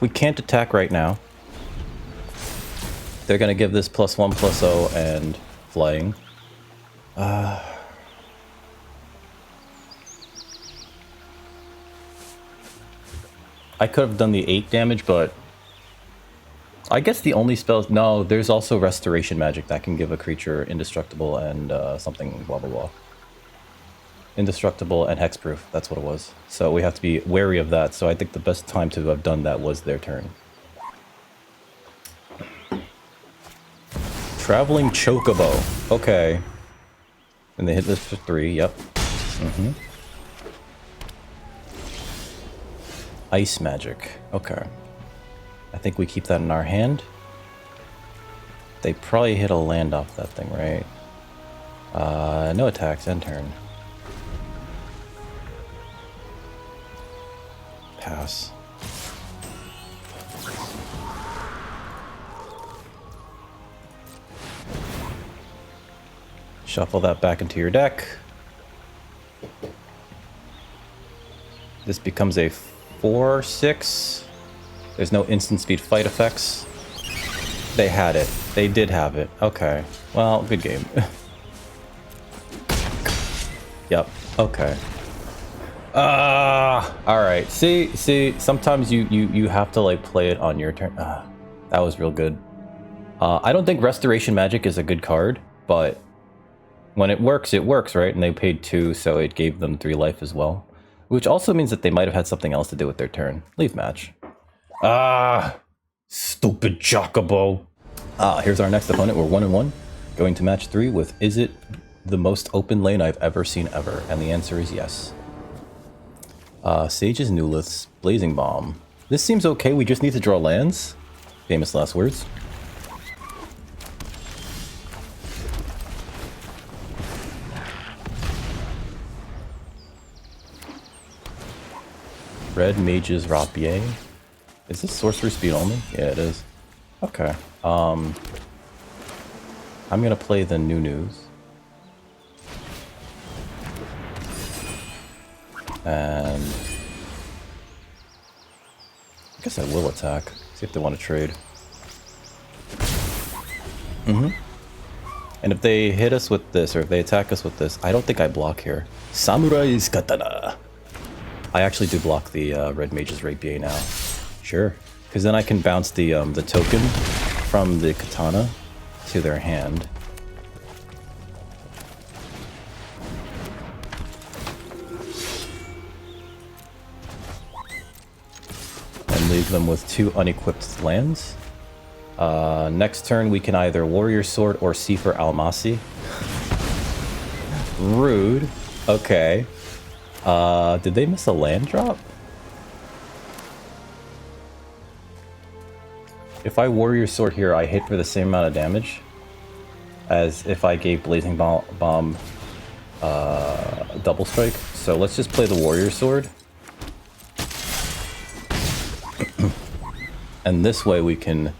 We can't attack right now. They're gonna give this +1/+0 and flying. I could have done the 8 damage, but I guess the only spells... No, there's also Restoration Magic that can give a creature indestructible and something blah blah blah. Indestructible and hexproof, that's what it was. So we have to be wary of that, so I think the best time to have done that was their turn. Traveling Chocobo. Okay. And they hit this for 3, yep. Ice Magic. Okay. I think we keep that in our hand. They probably hit a land off that thing, right? No attacks, end turn. Pass. Shuffle that back into your deck. This becomes a 4/6. There's no instant speed fight effects. They had it. They did have it. Okay. Well, good game. Yep. Okay. Alright. See, sometimes you have to like play it on your turn. That was real good. I don't think Restoration Magic is a good card, but when it works, right? And they paid 2, so it gave them 3 life as well. Which also means that they might have had something else to do with their turn. Leave match. Stupid Chocobo. Here's our next opponent. We're 1-1. Going to match 3 with is it the most open lane I've ever seen ever? And the answer is yes. Sage's Newlith's Blazing Bomb. This seems okay. We just need to draw lands. Famous last words. Red Mage's Rapier. Is this sorcery speed only? Yeah, it is. Okay. I'm gonna play the new news. And I guess I will attack. See if they want to trade. And if they hit us with this, or if they attack us with this, I don't think I block here. Samurai's Katana. I actually do block the Red Mage's Rapier now. Sure. Because then I can bounce the token from the katana to their hand. And leave them with 2 unequipped lands. Next turn we can either Warrior Sword or Sefer Almasi. Rude. Okay. Did they miss a land drop? If I Warrior Sword here, I hit for the same amount of damage as if I gave Blazing Bomb double strike. So let's just play the Warrior Sword. And this way we can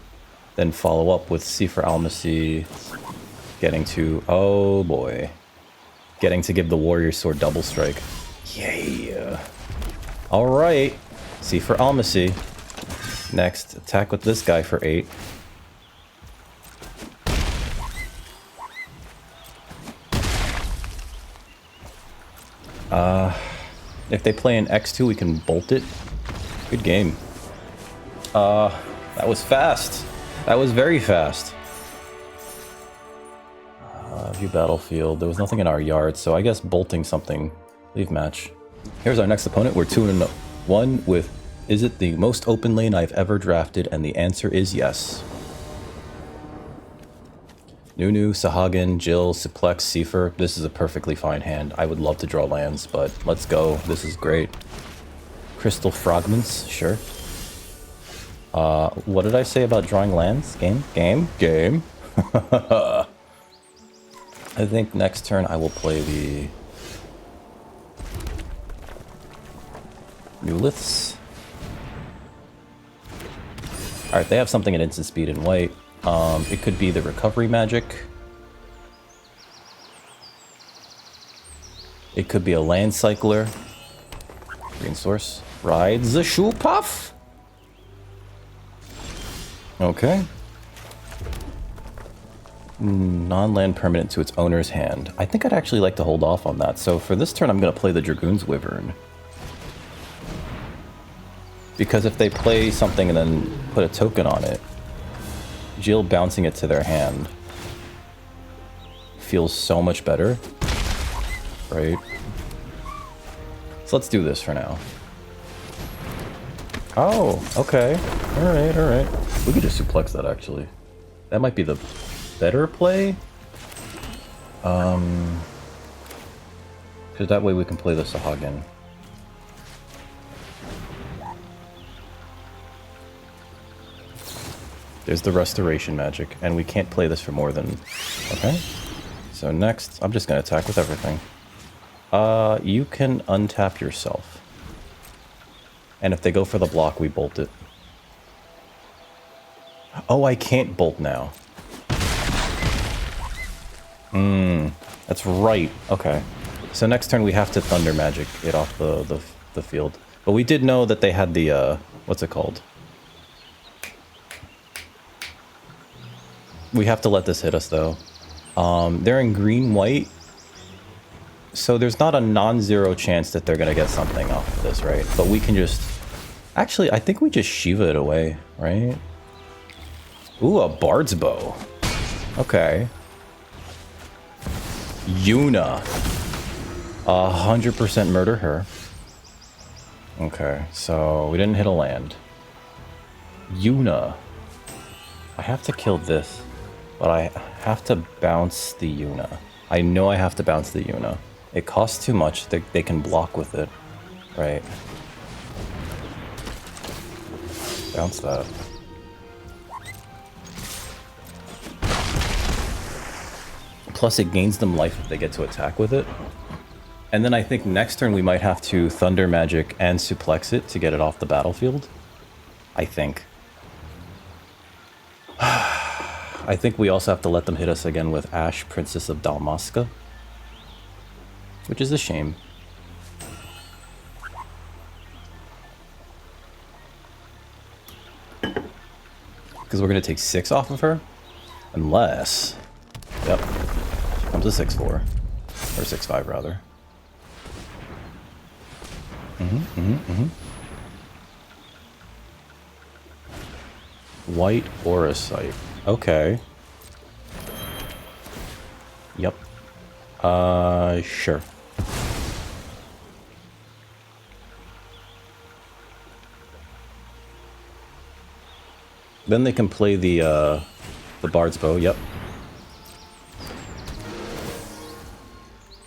then follow up with Sefer Almasi getting to, oh boy, getting to give the Warrior Sword double strike. Yeah. Alright. Sefer Almasi. Next, attack with this guy for 8. If they play an X2, we can bolt it. Good game. That was fast. That was very fast. View battlefield. There was nothing in our yard, so I guess bolting something. Leave match. Here's our next opponent. We're 2-1 with is it the most open lane I've ever drafted? And the answer is yes. Nunu, Sahagin, Jill, Suplex, Sefer. This is a perfectly fine hand. I would love to draw lands, but let's go. This is great. Crystal Fragments, sure. What did I say about drawing lands? Game? I think next turn I will play the Newliths. Alright, they have something at instant speed in white. It could be the recovery magic. It could be a land cycler. Green source. Rides the shoe puff. Okay. Non-land permanent to its owner's hand. I think I'd actually like to hold off on that. So for this turn, I'm going to play the Dragoon's Wyvern. Because if they play something and then put a token on it, Jill bouncing it to their hand feels so much better. Right? So let's do this for now. Oh, okay. Alright, alright. We could just suplex that, actually. That might be the better play. Because that way we can play the Sahagin. There's the restoration magic, and we can't play this for more than... Okay. So next, I'm just going to attack with everything. You can untap yourself. And if they go for the block, we bolt it. Oh, I can't bolt now. That's right. Okay. So next turn we have to Thunder Magic it off the field. But we did know that they had the, what's it called? We have to let this hit us, though. They're in green-white. So there's not a non-zero chance that they're going to get something off of this, right? But we can just... Actually, I think we just Shiva it away, right? Ooh, a Bard's Bow. Okay. Yuna. 100% murder her. Okay, so we didn't hit a land. Yuna. I have to kill this, but I have to bounce the Yuna. I know I have to bounce the Yuna. It costs too much. They can block with it, right? Bounce that. Plus it gains them life if they get to attack with it. And then I think next turn we might have to Thunder Magic and Suplex it to get it off the battlefield. I think. I think we also have to let them hit us again with Ash, Princess of Dalmasca. Which is a shame. Because we're going to take 6 off of her. Unless... Yep. Comes a 6-4. Or 6-5, rather. White Aura Sight. Okay. Yep. Sure. Then they can play the Bard's Bow. Yep.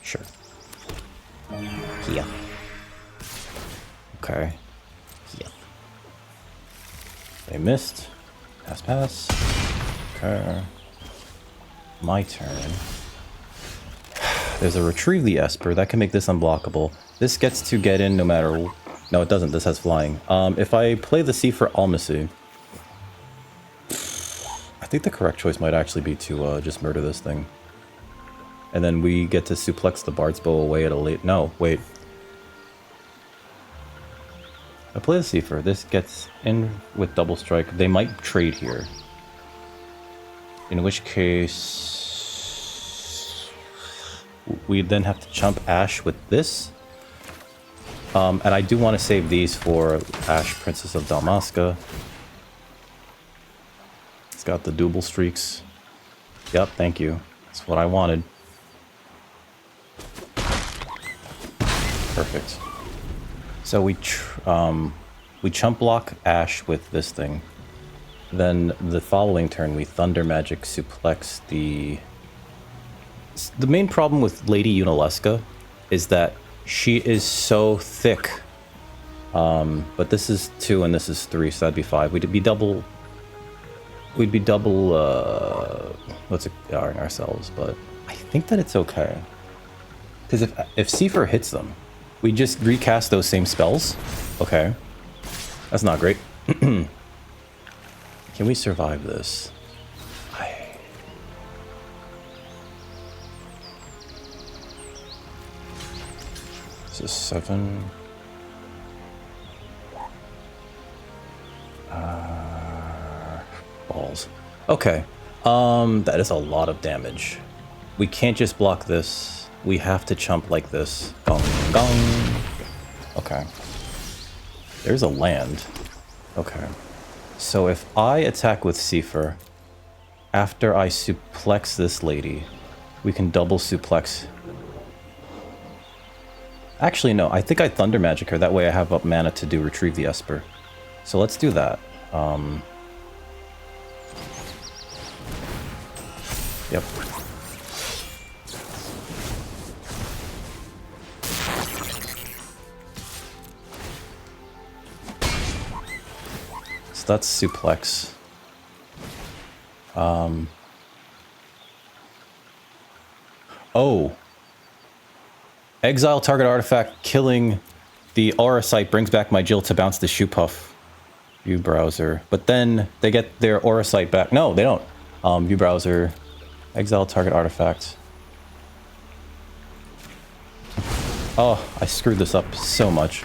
Sure. Here. Okay. Here. They missed. Pass, pass. Okay. My turn. There's a Retrieve the Esper. That can make this unblockable. This gets to get in no matter... No, it doesn't. This has flying. If I play the Sea for Almacy, I think the correct choice might actually be to just murder this thing. And then we get to suplex the Bard's Bow away at a late... No, wait. I play the Seafer. This gets in with double strike. They might trade here. In which case... we then have to chump Ash with this. And I do want to save these for Ash, Princess of Dalmasca. It's got the double streaks. Yep, thank you. That's what I wanted. Perfect. So we chump block Ash with this thing. Then the following turn we Thunder Magic suplex the... The main problem with Lady Yunalesca is that she is so thick. But this is 2 and this is 3, so that'd be 5. We'd be double... We'd be double, what's it, ourselves, but I think that it's okay. Because if Seafer hits them, we just recast those same spells. Okay. That's not great. Can we survive this? This is 7. Balls. Okay. That is a lot of damage. We can't just block this. We have to chump like this. Gong, gong. Okay. There's a land. Okay. So if I attack with Seifer, after I suplex this lady, we can double suplex. Actually, no. I think I Thunder Magic her. That way I have up mana to do Retrieve the Esper. So let's do that. Yep. So that's suplex. Oh. Exile target artifact, killing the aura site brings back my Jill to bounce the shoe puff. View browser. But then they get their aura site back. No, they don't. View browser. Exile target artifact. Oh, I screwed this up so much.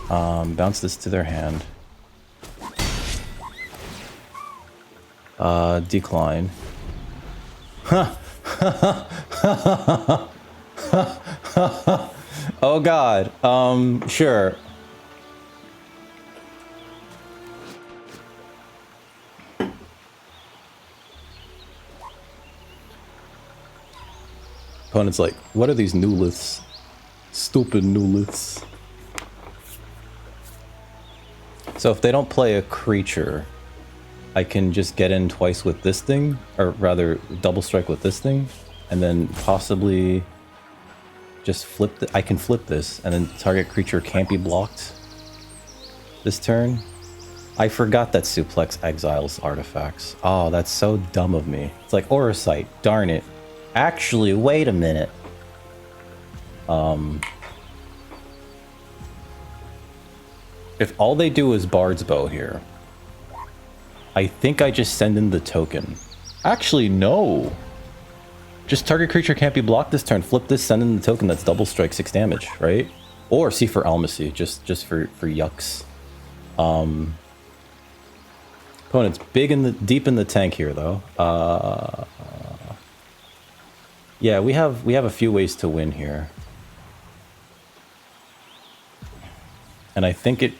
Bounce this to their hand. Decline. Huh. Oh god. Sure. Opponent's like, what are these new liths? Stupid new liths. So if they don't play a creature, I can just get in twice with this thing, or rather double strike with this thing, and then possibly just flip I can flip this, and then target creature can't be blocked this turn. I forgot that suplex exiles artifacts. Oh, that's so dumb of me. It's like Aura Sight, darn it. Actually, wait a minute. If all they do is Bard's Bow here, I think I just send in the token. Actually, no. Just target creature can't be blocked this turn. Flip this, send in the token. That's double strike, 6 damage, right? Or C for Palamecia, just for yucks. Opponent's deep in the tank here, though. Yeah, we have a few ways to win here, and I think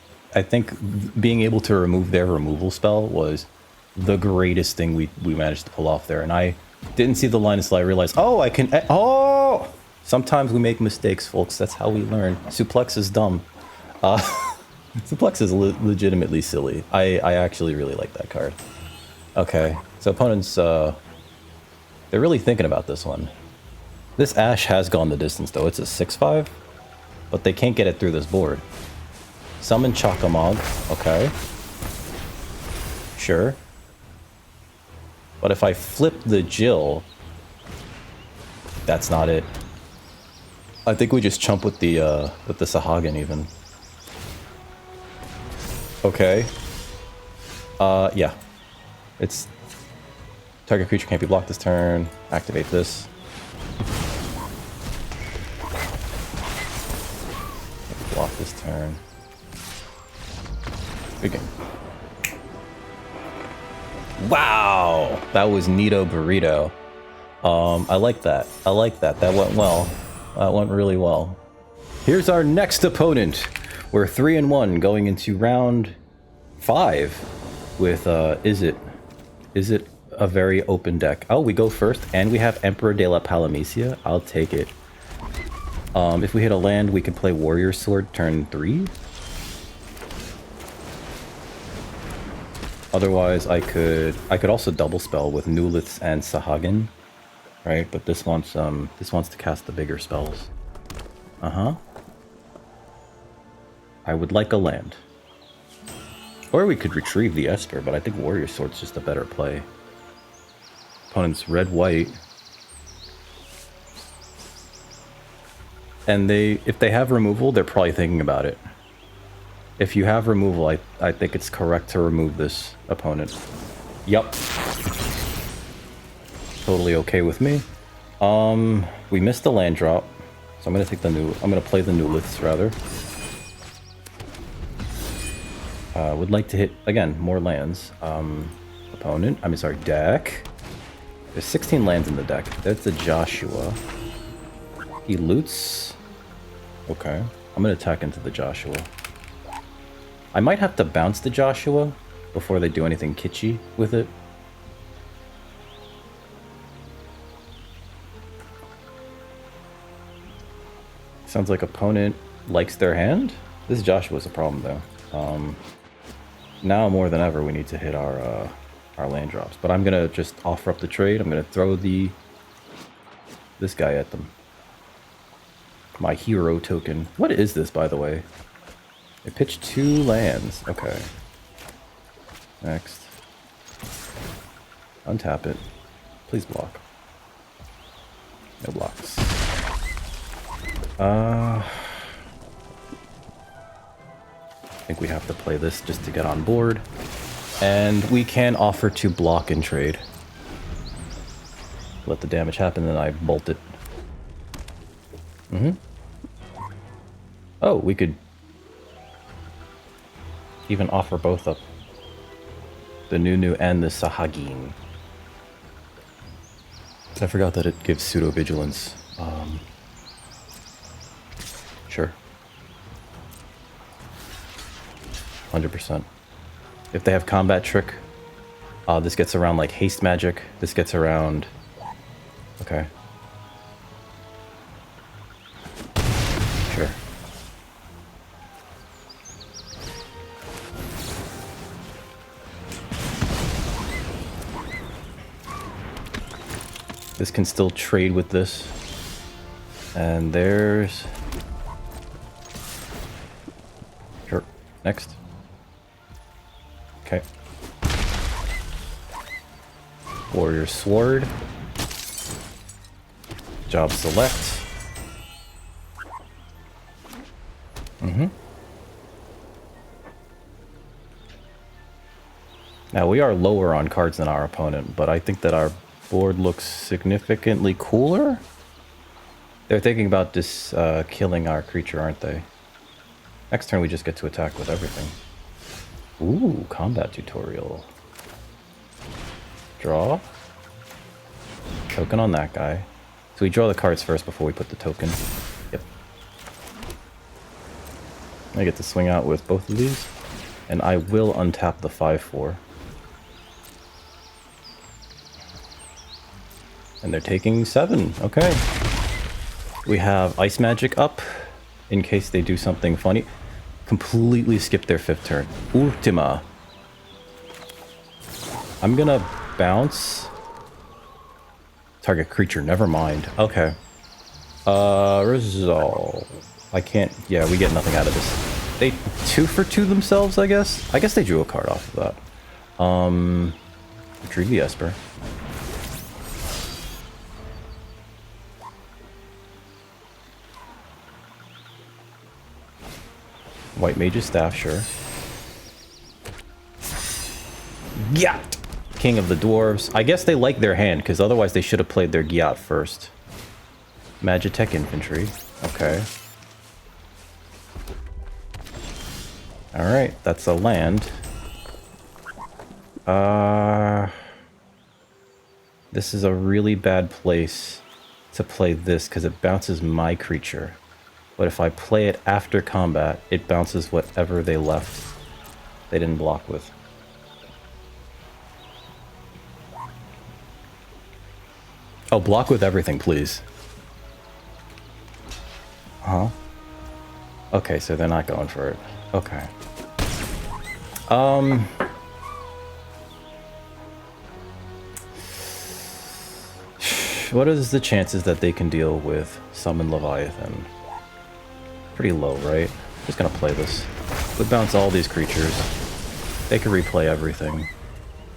being able to remove their removal spell was the greatest thing we managed to pull off there. And I didn't see the line until I realized, oh, I can. Oh, sometimes we make mistakes, folks. That's how we learn. Suplex is dumb. Suplex is legitimately silly. I actually really like that card. Okay, so opponents, they're really thinking about this one. This Ash has gone the distance, though. It's a 6/5, but they can't get it through this board. Summon Chakamog. Okay. Sure. But if I flip the Jill, that's not it. I think we just chump with the Sahagin even. Okay. Yeah. It's target creature can't be blocked this turn. Activate this. Block this turn. Good game. Wow, that was Neato Burrito. I like that. I like that. That went well. That went really well. Here's our next opponent. We're 3-1 going into round 5 with is it a very open deck? Oh, we go first and we have Emperor de la Palamecia. I'll take it. If we hit a land, we can play Warrior Sword turn 3. Otherwise, I could also double spell with Nuliths and Sahagin, right? But this wants to cast the bigger spells. I would like a land, or we could retrieve the Esper, but I think Warrior Sword's just a better play. Opponent's red-white, and if they have removal, they're probably thinking about it. If you have removal, I think it's correct to remove this opponent. Yup. Totally okay with me. We missed the land drop, so I'm gonna take the new. I'm gonna play the new liths rather. Would like to hit again more lands. Opponent. I mean, sorry, deck. There's 16 lands in the deck. That's a Joshua. He loots. Okay, I'm gonna attack into the Joshua. I might have to bounce the Joshua before they do anything kitschy with it. Sounds like opponent likes their hand. This Joshua's a problem though. Now more than ever we need to hit our land drops. But I'm gonna just offer up the trade. I'm gonna throw this guy at them. My hero token. What is this, by the way? They pitched 2 lands. Okay. Next. Untap it. Please block. No blocks. I think we have to play this just to get on board. And we can offer to block and trade. Let the damage happen, then I bolt it. Oh, we could even offer both up. The Nunu and the Sahagin. I forgot that it gives pseudo-vigilance. Sure. 100%. If they have combat trick, this gets around like haste magic. This gets around... Okay. Sure. This can still trade with this. And there's... Sure. Next. Okay. Warrior Sword. Job select. Now we are lower on cards than our opponent, but I think that our board looks significantly cooler. They're thinking about this killing our creature, aren't they? Next turn we just get to attack with everything. Ooh, combat tutorial. Draw. Token on that guy. So we draw the cards first before we put the token. Yep. I get to swing out with both of these. And I will untap the 5/4. And they're taking 7. Okay. We have Ice Magic up in case they do something funny. Completely skip their 5th turn. Ultima. I'm gonna bounce. Target creature, never mind. Okay. Resolve. I can't... Yeah, we get nothing out of this. They 2 for 2 themselves, I guess? I guess they drew a card off of that. Retrieve the Esper. White Mage's Staff, sure. Gyat! King of the Dwarves. I guess they like their hand, because otherwise they should have played their Gyat first. Magitech Infantry. Okay. Alright, that's a land. This is a really bad place to play this, because it bounces my creature. But if I play it after combat, it bounces whatever they left. They didn't block with. Oh, block with everything, please. Huh? Okay, so they're not going for it. Okay. What is the chances that they can deal with Summon Leviathan? Pretty low, right? Just gonna play this. Would bounce all these creatures. They can replay everything.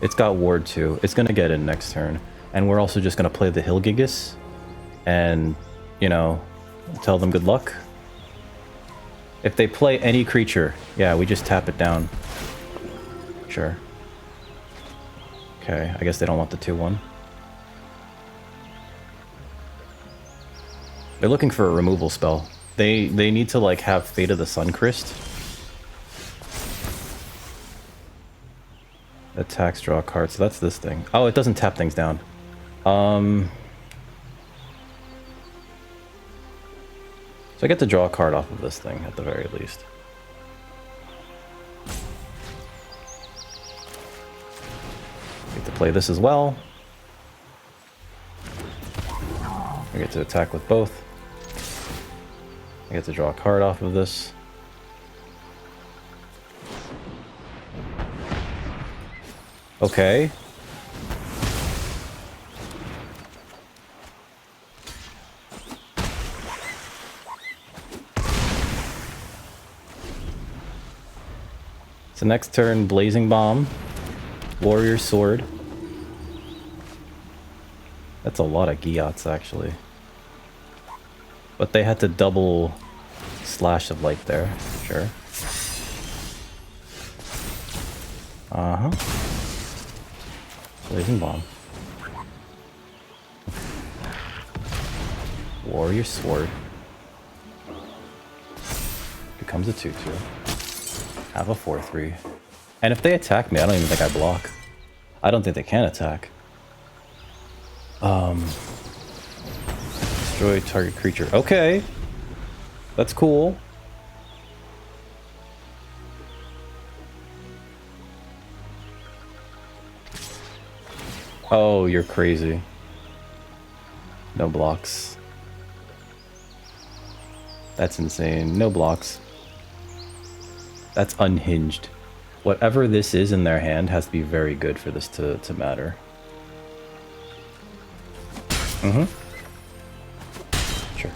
It's got Ward 2. It's gonna get in next turn. And we're also just gonna play the Hilgigus. And, you know, tell them good luck. If they play any creature, yeah, we just tap it down. Sure. Okay, I guess they don't want the 2/1. They're looking for a removal spell. They need to like have Fate of the Suncrist. Attacks, draw a card. So that's this thing. Oh, it doesn't tap things down. So I get to draw a card off of this thing at the very least. I get to play this as well. I get to attack with both. I get to draw a card off of this. Okay. So next turn, Blazing Bomb, Warrior Sword. That's a lot of Giots, actually. But they had to double Slash of Light there, sure. Uh-huh. Blazing Bomb. Warrior Sword. Becomes a 2/2. Have a 4/3. And if they attack me, I don't even think I block. I don't think they can attack. Destroy target creature. Okay. That's cool. Oh, you're crazy. No blocks. That's insane. No blocks. That's unhinged. Whatever this is in their hand has to be very good for this to matter. Mm-hmm. Sure.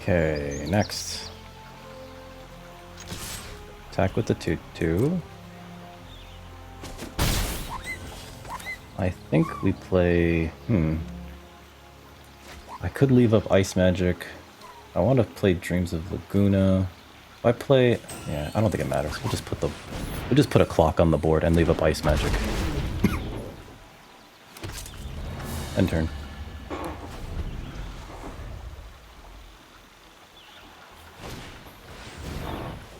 Okay, next. Attack with the 2/2. I think we play... I could leave up Ice Magic. I want to play Dreams of Laguna. If I play... Yeah, I don't think it matters. We'll just put a clock on the board and leave up Ice Magic. End turn.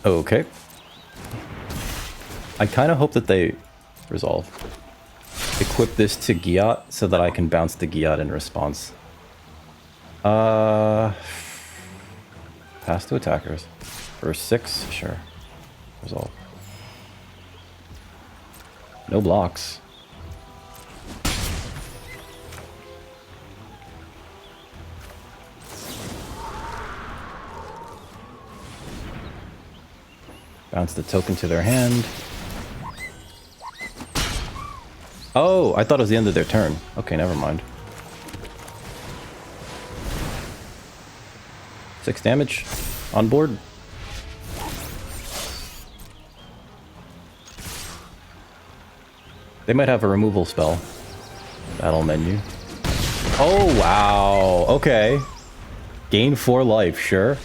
Okay. I kind of hope that they resolve. Equip this to Giot so that I can bounce the Giot in response. Pass to attackers. For 6, sure. Resolve. No blocks. Bounce the token to their hand. Oh, I thought it was the end of their turn. Okay, never mind. 6 damage on board. They might have a removal spell. Battle menu. Oh, wow. Okay. Gain 4 life, sure.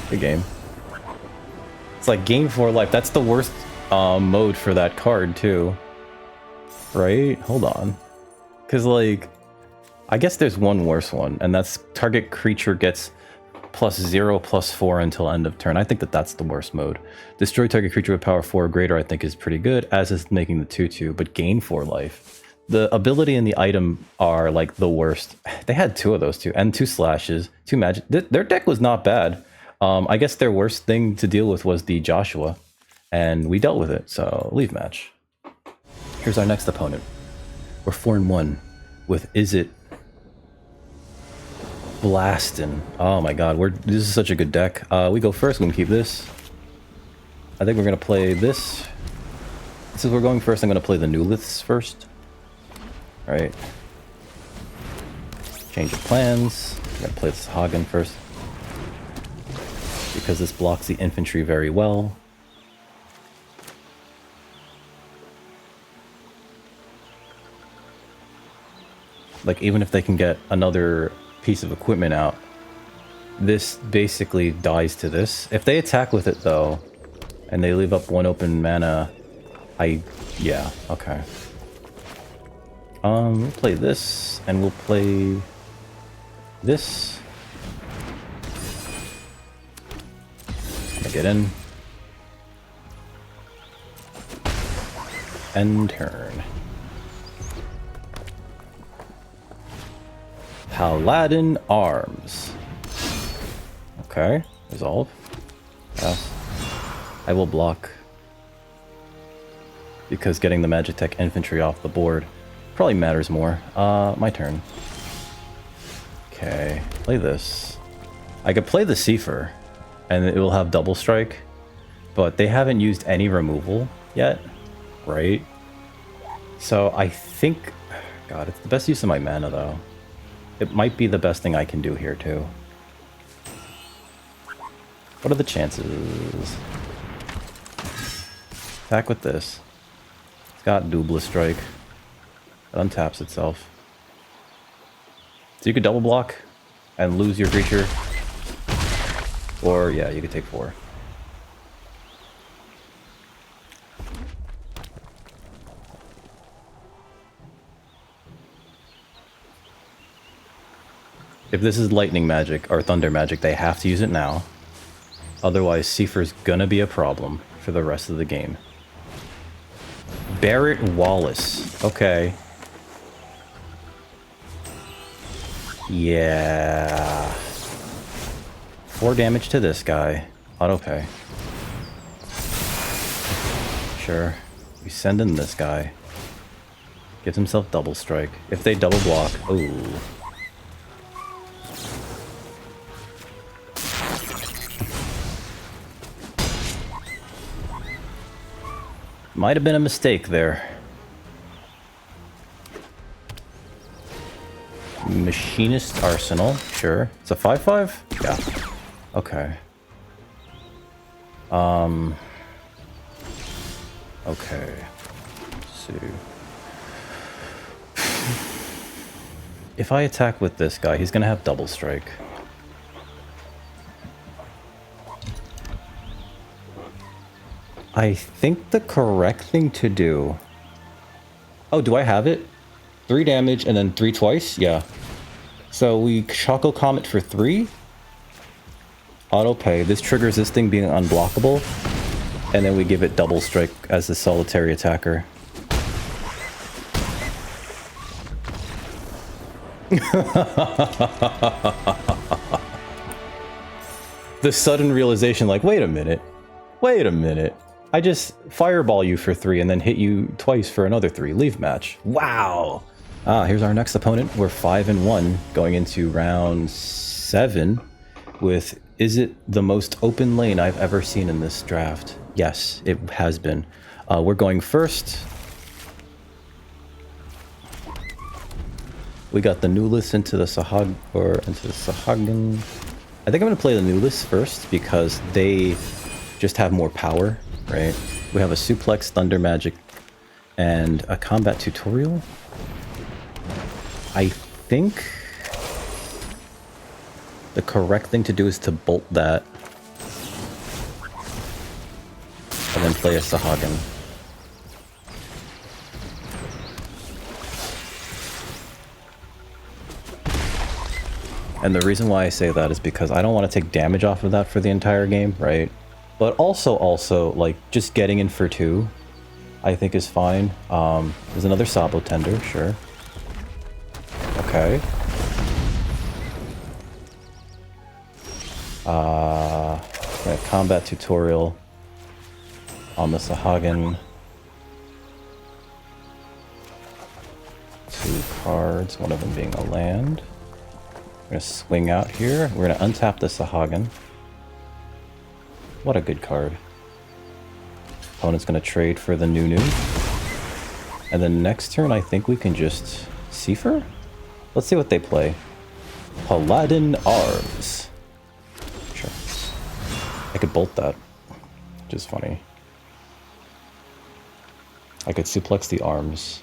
Good game. It's like gain 4 life. That's the worst mode for that card, too. Right? Hold on. Because, like, I guess there's one worse one, and that's target creature gets +0/+4 until end of turn. I think that that's the worst mode. Destroy target creature with power 4 or greater, I think, is pretty good, as is making the 2/2, but gain 4 life. The ability and the item are, like, the worst. They had 2 of those, too, and 2 slashes, 2 magic. Their deck was not bad. I guess their worst thing to deal with was the Joshua, and we dealt with it, so leave match. Here's our next opponent. We're 4-1 with Is It Blastin'. Oh my god, this is such a good deck. We go first, we can keep this. I think we're gonna play this. Since we're going first, I'm gonna play the Newliths first. Alright. Change of plans. I'm gonna play this Hagen first. Because this blocks the infantry very well. Like, even if they can get another piece of equipment out, this basically dies to this. If they attack with it, though, and they leave up 1 open mana, yeah, okay. We'll play this, and we'll play this. Get in. End turn. Paladin Arms. Okay, resolve. Yes. I will block. Because getting the Magitech infantry off the board probably matters more. My turn. Okay, play this. I could play the Seifer, and it will have double strike, but they haven't used any removal yet, right? So I think, God, it's the best use of my mana though. It might be the best thing I can do here too. What are the chances? Attack with this. It's got double strike. It untaps itself. So you could double block and lose your creature. Or, yeah, you could take 4. If this is lightning magic or thunder magic, they have to use it now. Otherwise, Seifer's gonna be a problem for the rest of the game. Barrett Wallace. Okay. Yeah. 4 damage to this guy. Autopay. Sure. We send in this guy. Gives himself double strike. If they double block, ooh. Might have been a mistake there. Machinist Arsenal, sure. It's a 5/5? Yeah. Okay. Okay. Let's see. If I attack with this guy, he's gonna have double strike. I think the correct thing to do... Oh, do I have it? 3 damage and then 3 twice? Yeah. So we Choco Comet for 3. Auto pay. This triggers this thing being unblockable. And then we give it double strike as the solitary attacker. The sudden realization, like, wait a minute. Wait a minute. I just fireball you for 3 and then hit you twice for another 3. Leave match. Wow. Here's our next opponent. We're 5-1 going into round 7 with, is it the most open lane I've ever seen in this draft? Yes, it has been. We're going first. We got the Nulis into the Sahag, or into the Sahagan. I think I'm going to play the Nulis first because they just have more power, right? We have a Suplex, Thunder Magic, and a Combat Tutorial. I think the correct thing to do is to bolt that and then play a Sahagan. And the reason why I say that is because I don't want to take damage off of that for the entire game, right? But also, like, just getting in for 2, I think is fine. There's another Sabo Tender, sure. Okay. Combat Tutorial on the Sahagan. 2 cards, one of them being a land. We're gonna swing out here. We're gonna untap the Sahagan. What a good card. Opponent's gonna trade for the Nunu. And then next turn, I think we can just Seifer? Let's see what they play. Paladin Arms. Sure. I could bolt that, which is funny. I could suplex the arms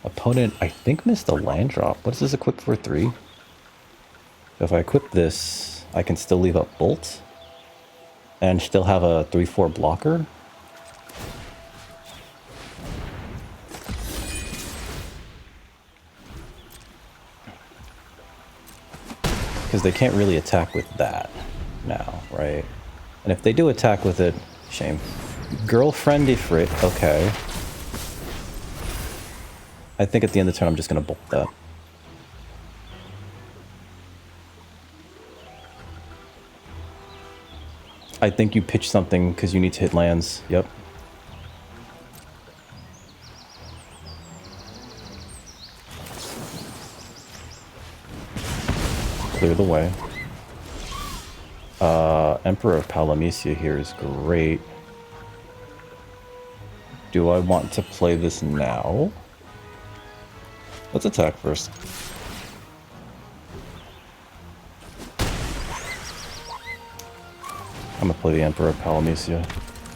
Opponent, I think, missed a land drop. What is this equipped for? 3? If I equip this, I can still leave up Bolt and still have a 3/4 blocker. Because they can't really attack with that now, right? And if they do attack with it, shame. Girlfriend Ifrit, okay. I think at the end of the turn I'm just going to bolt that. I think you pitch something because you need to hit lands. Yep. Clear the way. Emperor of Palamecia here is great. Do I want to play this now? Let's attack first. I'm gonna play the Emperor of Palamecia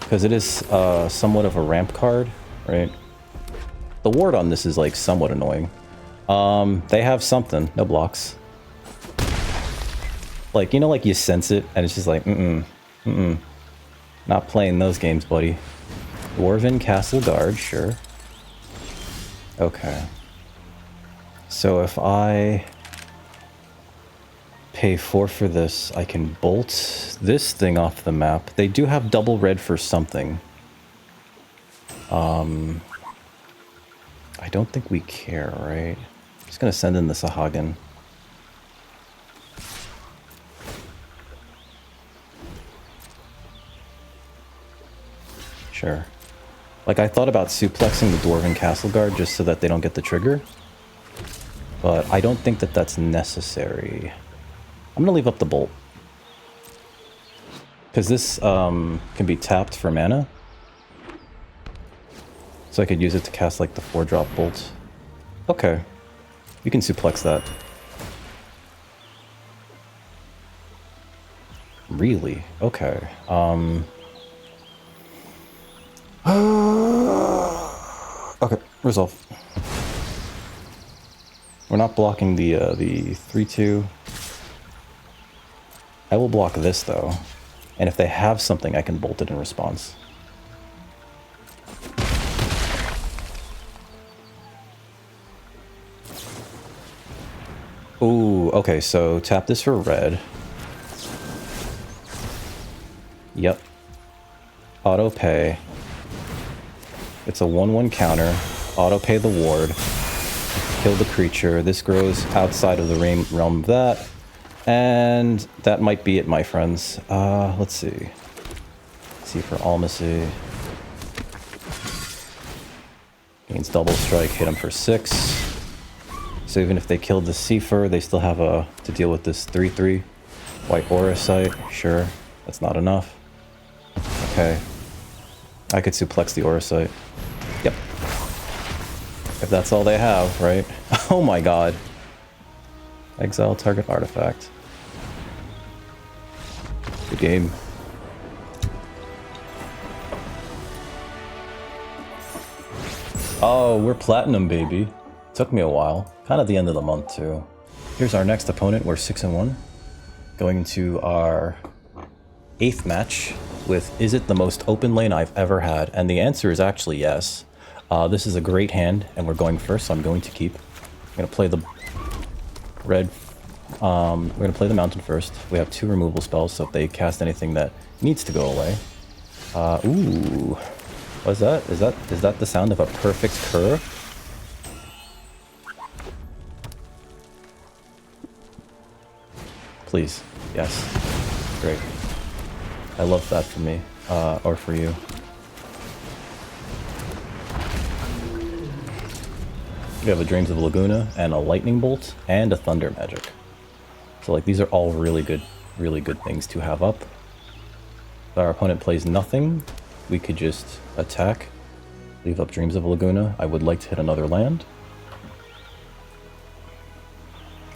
because it is somewhat of a ramp card, right? The ward on this is like somewhat annoying. They have something, no blocks. Like, you know, like you sense it and it's just like, not playing those games, buddy. Dwarven Castle Guard, sure. Okay. So if I pay 4 for this, I can bolt this thing off the map. They do have double red for something. I don't think we care, right? I'm just gonna send in the Sahagin. Sure. Like, I thought about suplexing the Dwarven Castle Guard just so that they don't get the trigger. But I don't think that that's necessary. I'm gonna leave up the bolt. Because this can be tapped for mana. So I could use it to cast like the 4-drop bolt. Okay. You can suplex that. Really? Okay. Okay, resolve. We're not blocking the 3/2. I will block this though. And if they have something, I can bolt it in response. Ooh, okay, so tap this for red. Yep. Auto pay. It's a 1/1 counter. Auto pay the ward. Kill the creature. This grows outside of the realm of that. And that might be it, my friends. Let's see. Let's see for Almacy. Gains double strike, hit him for 6. So even if they killed the Seafer, they still have to deal with this 3/3. White Aura Sight, sure. That's not enough. Okay. I could suplex the Aura Sight. Yep. If that's all they have, right? Oh my god. Exile target artifact. Good game. Oh, we're platinum, baby. Took me a while. Kind of the end of the month, too. Here's our next opponent. We're 6-1. Going into our 8th match with, is it the most open lane I've ever had? And the answer is actually yes. This is a great hand, and we're going first, so I'm going to keep. I'm going to play the red. We're going to play the mountain first. We have 2 removal spells, so if they cast anything that needs to go away. Ooh. What is that? Is that the sound of a perfect curve? Please. Yes. Great. I love that for me. Or for you. We have a Dreams of Laguna, and a Lightning Bolt, and a Thunder Magic. So, like, these are all really good things to have up. If our opponent plays nothing, we could just attack, leave up Dreams of Laguna. I would like to hit another land.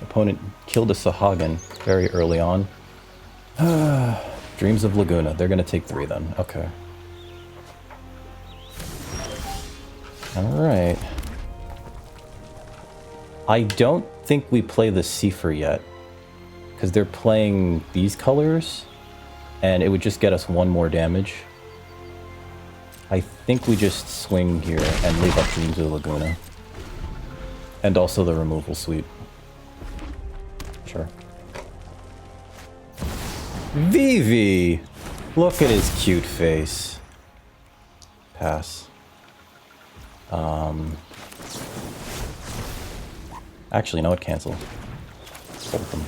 Opponent killed a Sahagin very early on. Dreams of Laguna. They're going to take 3 then. Okay. Alright. I don't think we play the Seifer yet, because they're playing these colors, and it would just get us 1 more damage. I think we just swing here and leave up Dreams of Laguna. And also the removal sweep. Sure. Vivi! Look at his cute face. Pass. Actually, no, it cancel. Hold them.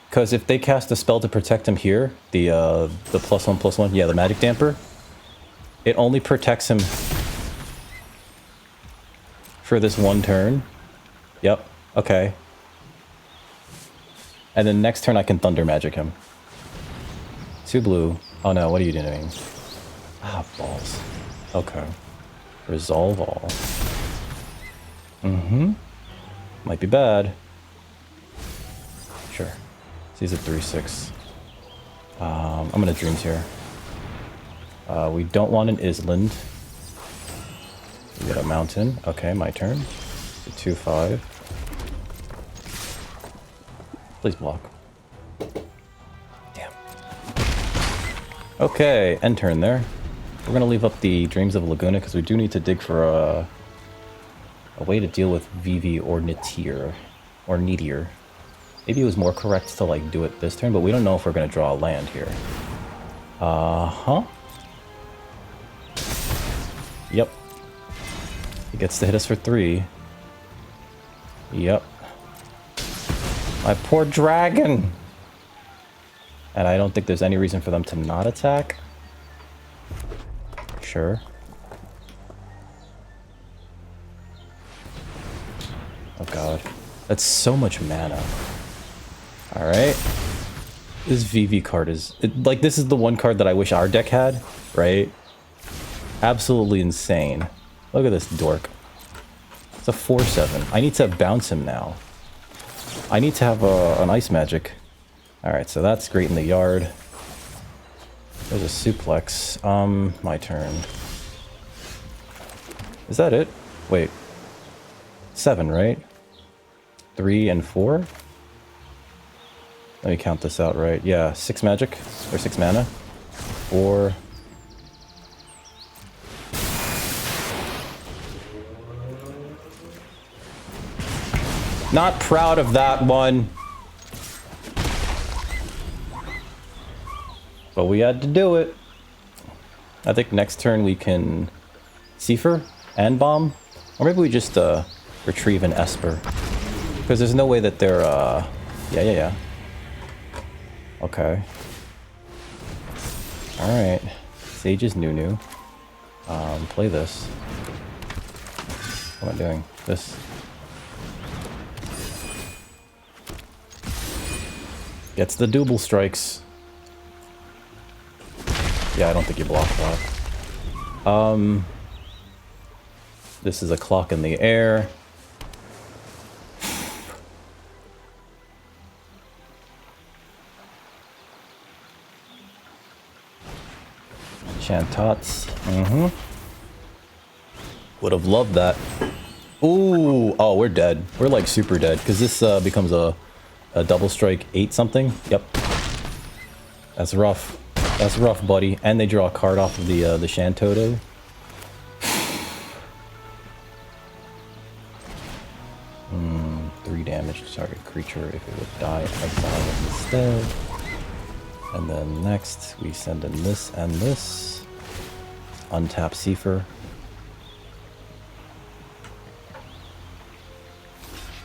Because if they cast a spell to protect him here, the +1/+1, yeah, the magic damper, it only protects him for this 1 turn. Yep, okay. And then next turn I can thunder magic him. 2 blue. Oh no, what are you doing? Ah, balls. Okay. Resolve all. Mm-hmm. Might be bad. Sure. He's at 3/6. I'm gonna Dreams here. We don't want an Island. We got a Mountain. Okay, my turn. 2/5. Please block. Damn. Okay, end turn there. We're gonna leave up the Dreams of Laguna because we do need to dig for a way to deal with Vivi or Nitir. Or Needier. Maybe it was more correct to like do it this turn, but we don't know if we're gonna draw a land here. Uh-huh. Yep. He gets to hit us for 3. Yep. My poor dragon! And I don't think there's any reason for them to not attack. Sure. Oh god. That's so much mana. Alright. This VV card is... like, this is the one card that I wish our deck had, right? Absolutely insane. Look at this dork. It's a 4/7. I need to bounce him now. I need to have an ice magic. Alright, so that's great in the yard. There's a suplex. My turn. Is that it? Wait. 7, right? 3 and 4? Let me count this out right. Yeah, 6 magic, or 6 mana. 4. Not proud of that one. But we had to do it. I think next turn we can Seifer and bomb. Or maybe we just retrieve an Esper. Because there's no way that they're yeah. Okay. Alright. Sage is Nunu. Play this. What am I doing? This. Gets the double strikes. Yeah, I don't think you block that. This is a clock in the air. Chantats. Mm-hmm. Would have loved that. Ooh. Oh, we're dead. We're like super dead. Because this becomes a double strike 8 something. Yep. That's rough. That's rough, buddy. And they draw a card off of the Shantoto. 3 damage to target creature. If it would die, exile it instead. And then next, we send in this and this. Untap Seifer.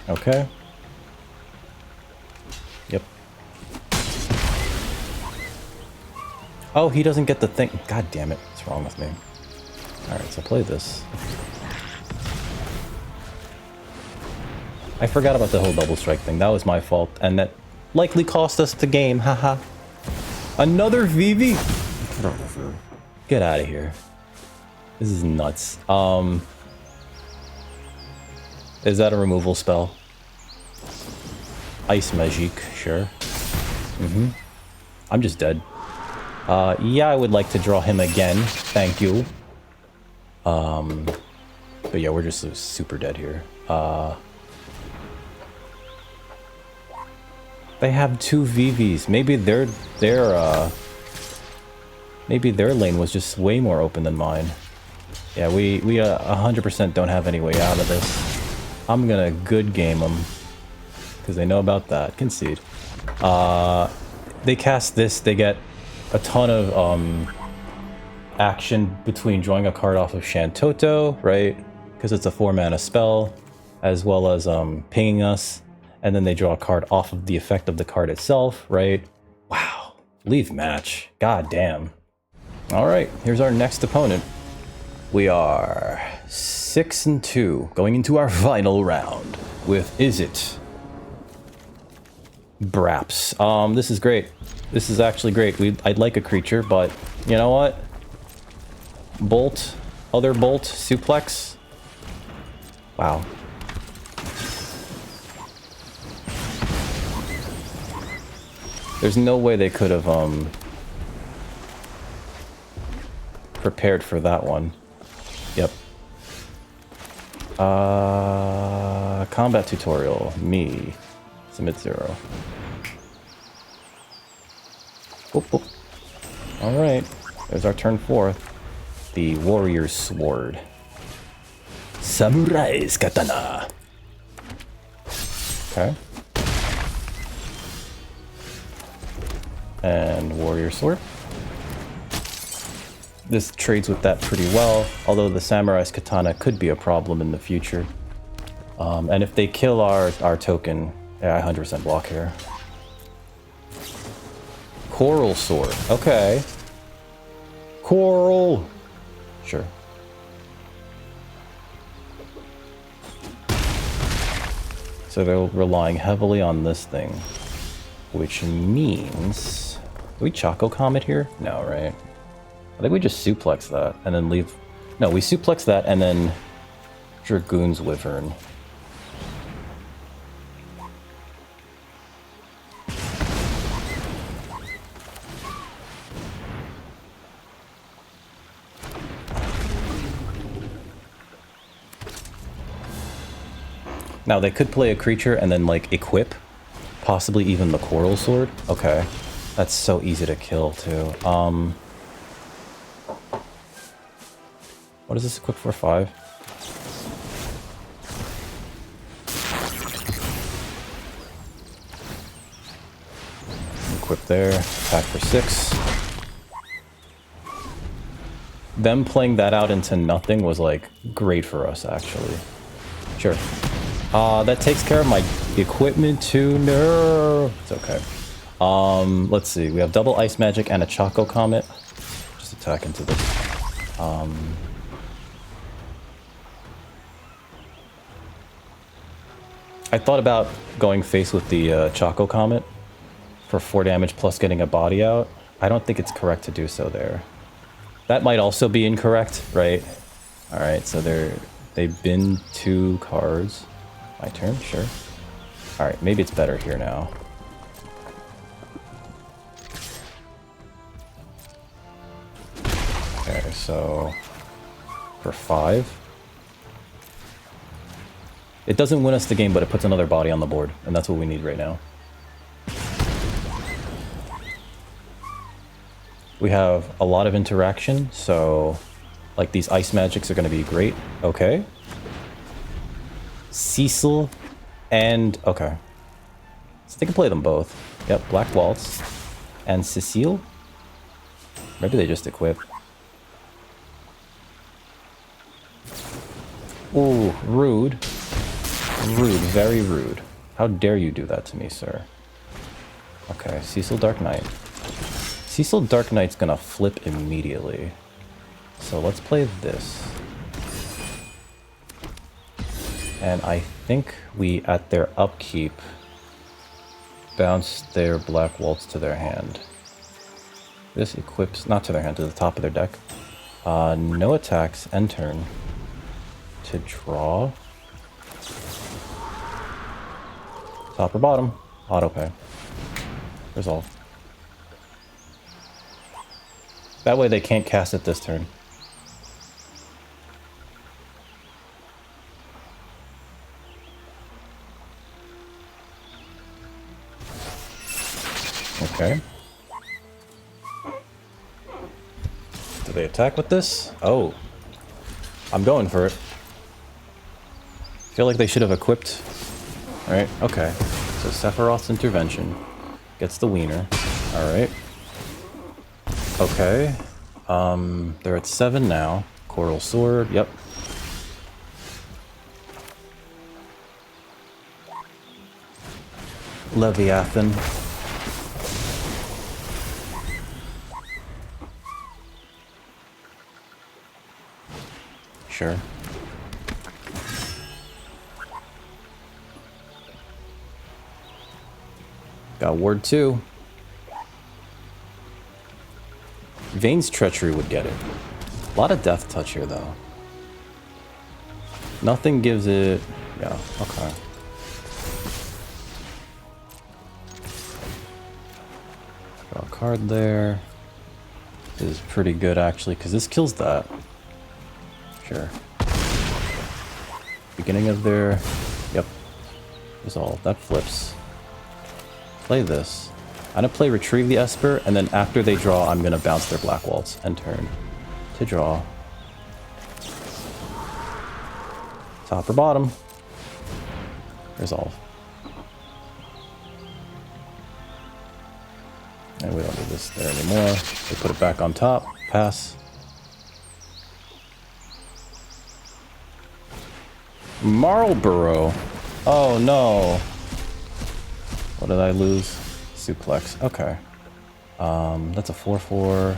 Okay. Yep. Oh, he doesn't get the thing. God damn it. What's wrong with me? Alright, so play this. I forgot about the whole double strike thing. That was my fault. And that likely cost us the game. Haha. Another Vivi? Get out of here. This is nuts. Is that a removal spell? Ice Magique, sure. Mm-hmm. I'm just dead. Yeah, I would like to draw him again. Thank you. But yeah, we're just super dead here. They have 2 VVs. Maybe maybe their lane was just way more open than mine. Yeah, we 100% don't have any way out of this. I'm gonna good game them because they know about that. Concede. They cast this. They get a ton of action between drawing a card off of Shantoto, right? Because it's a 4-mana spell, as well as pinging us, and then they draw a card off of the effect of the card itself, right? Wow. Leave match. God damn. All right, here's our next opponent. We are 6-2, going into our final round with Is It Braps. This is great. This is actually great. I'd like a creature, but you know what? Bolt, other bolt, suplex. Wow. There's no way they could have prepared for that one. Yep. Combat tutorial. Me. Submit 0. Boop, boop. Alright. There's our turn 4. The Warrior's Sword. Samurai's Katana. Okay. And Warrior Sword. This trades with that pretty well, although the Samurai's Katana could be a problem in the future. And if they kill our token, yeah, I 100% block here. Coral Sword. Okay. Coral. Sure. So they're relying heavily on this thing, which means... Do we Choco Comet here? No, right? I think we just suplex that and then leave... No, we suplex that and then Dragoon's Wyvern. Now, they could play a creature and then, like, equip. Possibly even the Coral Sword. Okay. That's so easy to kill, too. What is this equip for? 5? Equip there. Attack for 6. Them playing that out into nothing was, like, great for us, actually. Sure. That takes care of my equipment too. No, it's okay. Let's see. We have double ice magic and a Choco Comet. Just attack into this. I thought about going face with the Choco Comet for 4 damage plus getting a body out. I don't think it's correct to do so there. That might also be incorrect, right? All right, so they've been 2 cards. My turn, sure. All right, maybe it's better here now. Okay, so for 5. It doesn't win us the game, but it puts another body on the board, and that's what we need right now. We have a lot of interaction, so like these ice magics are going to be great. Okay. Cecil and... Okay. So they can play them both. Yep, Black Waltz and Cecile. Maybe they just equip. Ooh, rude. Rude, very rude. How dare you do that to me, sir? Okay, Cecil Dark Knight. Cecil Dark Knight's gonna flip immediately. So let's play this. And I think we, at their upkeep, bounce their Black Waltz to their hand. This equips, not to their hand, to the top of their deck. No attacks, end turn. To draw. Top or bottom, auto pay. Resolve. That way they can't cast it this turn. Okay. Do they attack with this? Oh. I'm going for it. Feel like they should have equipped. Alright, okay. So Sephiroth's intervention gets the wiener. Alright. Okay. They're at 7 now. Coral Sword, yep. Leviathan. Sure. Got Ward 2. Vayne's Treachery would get it. A lot of Death Touch here, though. Nothing gives it... Yeah, okay. Draw a card there. This is pretty good, actually, because this kills that. Sure. Beginning of their... Yep. Resolve. That flips. Play this. I'm gonna play Retrieve the Esper, and then after they draw, I'm gonna bounce their Black Waltz and turn to draw. Top or bottom. Resolve. And we don't need this there anymore. We put it back on top. Pass. Marlboro. Oh no. What did I lose? Suplex. Okay. That's a 4/4.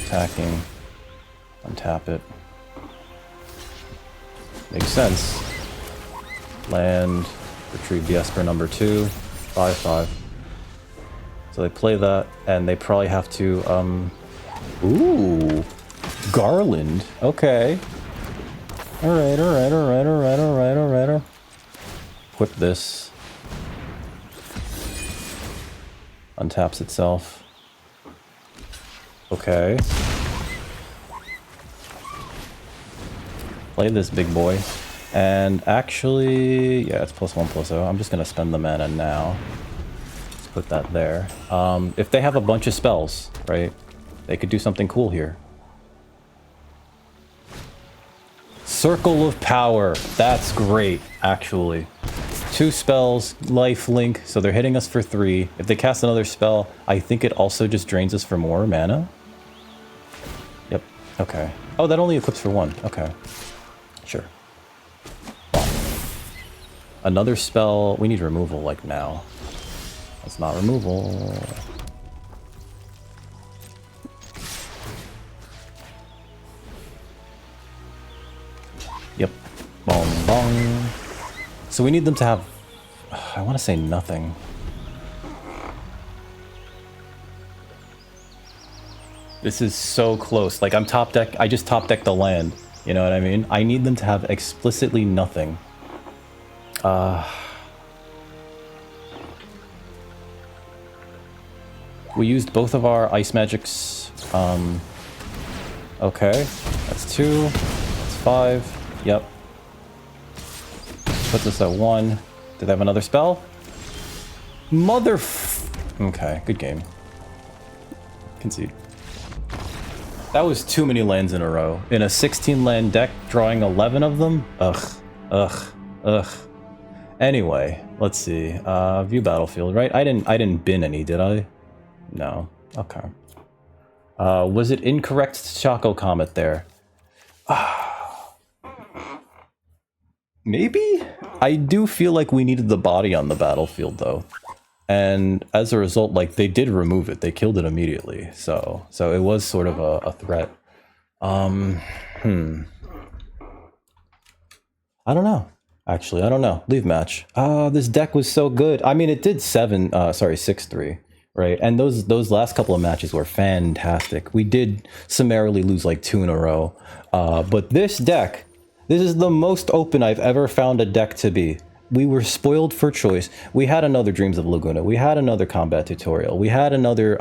Attacking. Untap it. Makes sense. Land. Retrieve the Esper number 2. 5/5. So they play that, and they probably have to, Ooh. Garland. Okay. Alright, alright, alright, alright, alright, alright. Equip this. Untaps itself. Okay. Play this big boy. And actually, yeah, it's +1/+0. I'm just gonna spend the mana now. Let's put that there. If they have a bunch of spells, right, they could do something cool here. Circle of Power. That's great, actually. 2 spells, life link, so they're hitting us for 3. If they cast another spell, I think it also just drains us for more mana. Yep, okay. Oh, that only equips for 1. Okay. Sure. Wow. Another spell, we need removal like now. That's not removal. Yep. Bong bong. So we need them to have... I want to say nothing. This is so close. Like, I'm top deck... I just top decked the land. You know what I mean? I need them to have explicitly nothing. We used both of our ice magics. Okay. That's 2. That's 5. Yep. Puts us at 1. Do they have another spell? Okay, good game. Concede. That was too many lands in a row. In a 16 land deck, drawing 11 of them? Ugh. Ugh. Ugh. Anyway, let's see. View battlefield, right? I didn't bin any, did I? No. Okay. Was it incorrect Choco Comet there? Maybe? I do feel like we needed the body on the battlefield, though. And as a result, like, they did remove it. They killed it immediately. So it was sort of a threat. I don't know. Actually, I don't know. Leave match. This deck was so good. I mean, it did 6-3, right? And those last couple of matches were fantastic. We did summarily lose like 2 in a row. But this deck... This is the most open I've ever found a deck to be. We were spoiled for choice. We had another Dreams of Laguna. We had another Combat Tutorial. We had another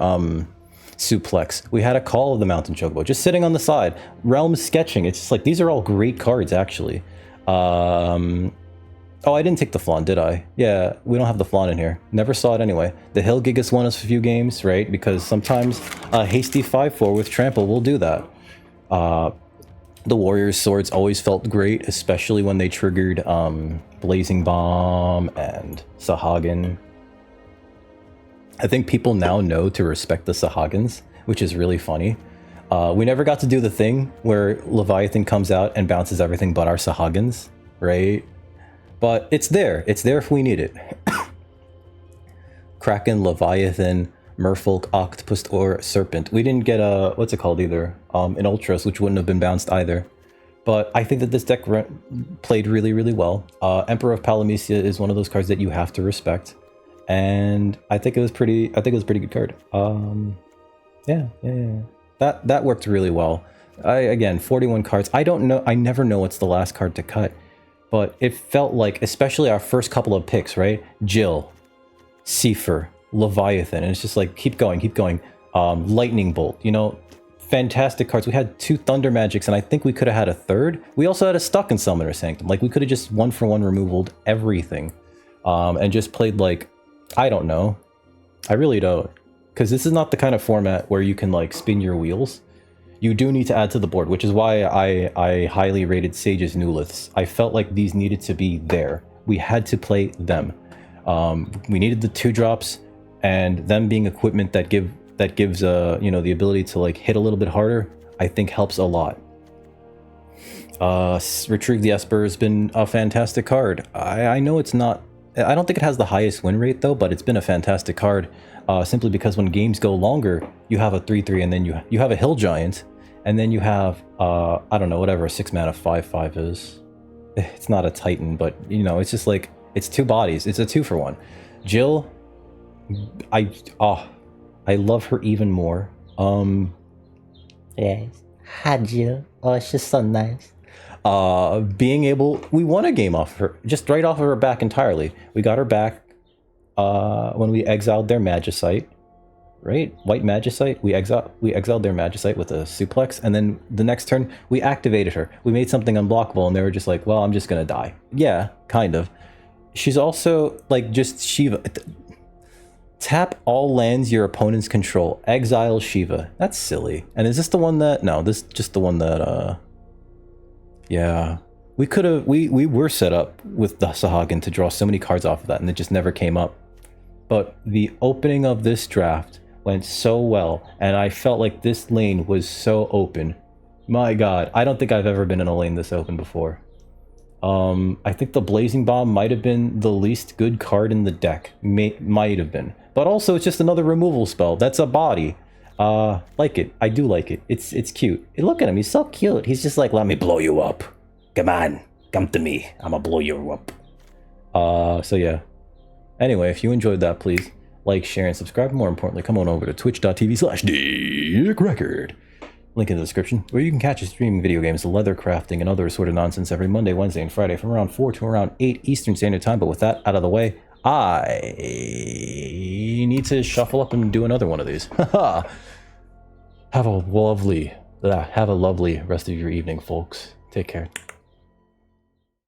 Suplex. We had a Call of the Mountain Chocobo just sitting on the side. Realm Sketching. It's just like, these are all great cards, actually. Oh, I didn't take the Flan, did I? Yeah, we don't have the Flan in here. Never saw it anyway. The Hill Gigas won us a few games, right? Because sometimes a hasty 5-4 with Trample will do that. The Warriors' swords always felt great, especially when they triggered Blazing Bomb and Sahagin. I think people now know to respect the Sahagins, which is really funny. We never got to do the thing where Leviathan comes out and bounces everything but our Sahagins, right? But it's there. It's there if we need it. Kraken, Leviathan, Merfolk, Octopus, or Serpent. We didn't get a, what's it called either? An Ultras, which wouldn't have been bounced either. But I think that this deck played really, really well. Emperor of Palamecia is one of those cards that you have to respect. And I think it was pretty good card. Yeah. That worked really well. Again, 41 cards. I don't know, I never know what's the last card to cut. But it felt like, especially our first couple of picks, right? Jill, Seifer, Leviathan, and it's just like, keep going. Lightning Bolt, you know, fantastic cards. We had 2 Thunder Magics, and I think we could have had a third. We also had a Stuck in Summoner Sanctum. Like, we could have just 1-for-1 removaled everything. And just played like, I don't know. I really don't. Because this is not the kind of format where you can like spin your wheels. You do need to add to the board, which is why I highly rated Sage's Newliths. I felt like these needed to be there. We had to play them. We needed the 2-drops, and them being equipment that gives you know, the ability to like hit a little bit harder, I think helps a lot. Retrieve the Esper has been a fantastic card. I know it's not, I don't think it has the highest win rate though, but it's been a fantastic card. Simply because when games go longer, you have a 3/3, and then you have a Hill Giant, and then you have I don't know, whatever a 6-mana 5/5 is. It's not a Titan, but you know, it's just like, it's 2 bodies. It's a 2-for-1. Jill, I love her even more. Yes. Hi Jill. Oh, she's so nice. Being able, we won a game off her, just right off of her back entirely. We got her back when we exiled their Magicite, right? White Magicite. We exiled their Magicite with a suplex, and then the next turn we activated her. We made something unblockable, and they were just like, well, I'm just gonna die. Yeah, kind of. She's also like just Shiva. Tap all lands your opponents control. Exile Shiva. That's silly. And is this the one that, no, this is just the one that yeah. We could have, we were set up with the Sahagin to draw so many cards off of that, and it just never came up. But the opening of this draft went so well, and I felt like this lane was so open. My god, I don't think I've ever been in a lane this open before. I think the Blazing Bomb might have been the least good card in the deck. Might have been. But also, it's just another removal spell. That's a body. Like it. I do like it. It's cute. Hey, look at him. He's so cute. He's just like, let me blow you up. Come on. Come to me. I'ma blow you up. So yeah. Anyway, if you enjoyed that, please like, share, and subscribe. More importantly, come on over to twitch.tv/DickRecord. Link in the description, where you can catch us streaming video games, leather crafting, and other assorted nonsense every Monday, Wednesday, and Friday from around 4 to around 8 Eastern Standard Time. But with that out of the way, I need to shuffle up and do another one of these. Have a lovely rest of your evening, folks. Take care.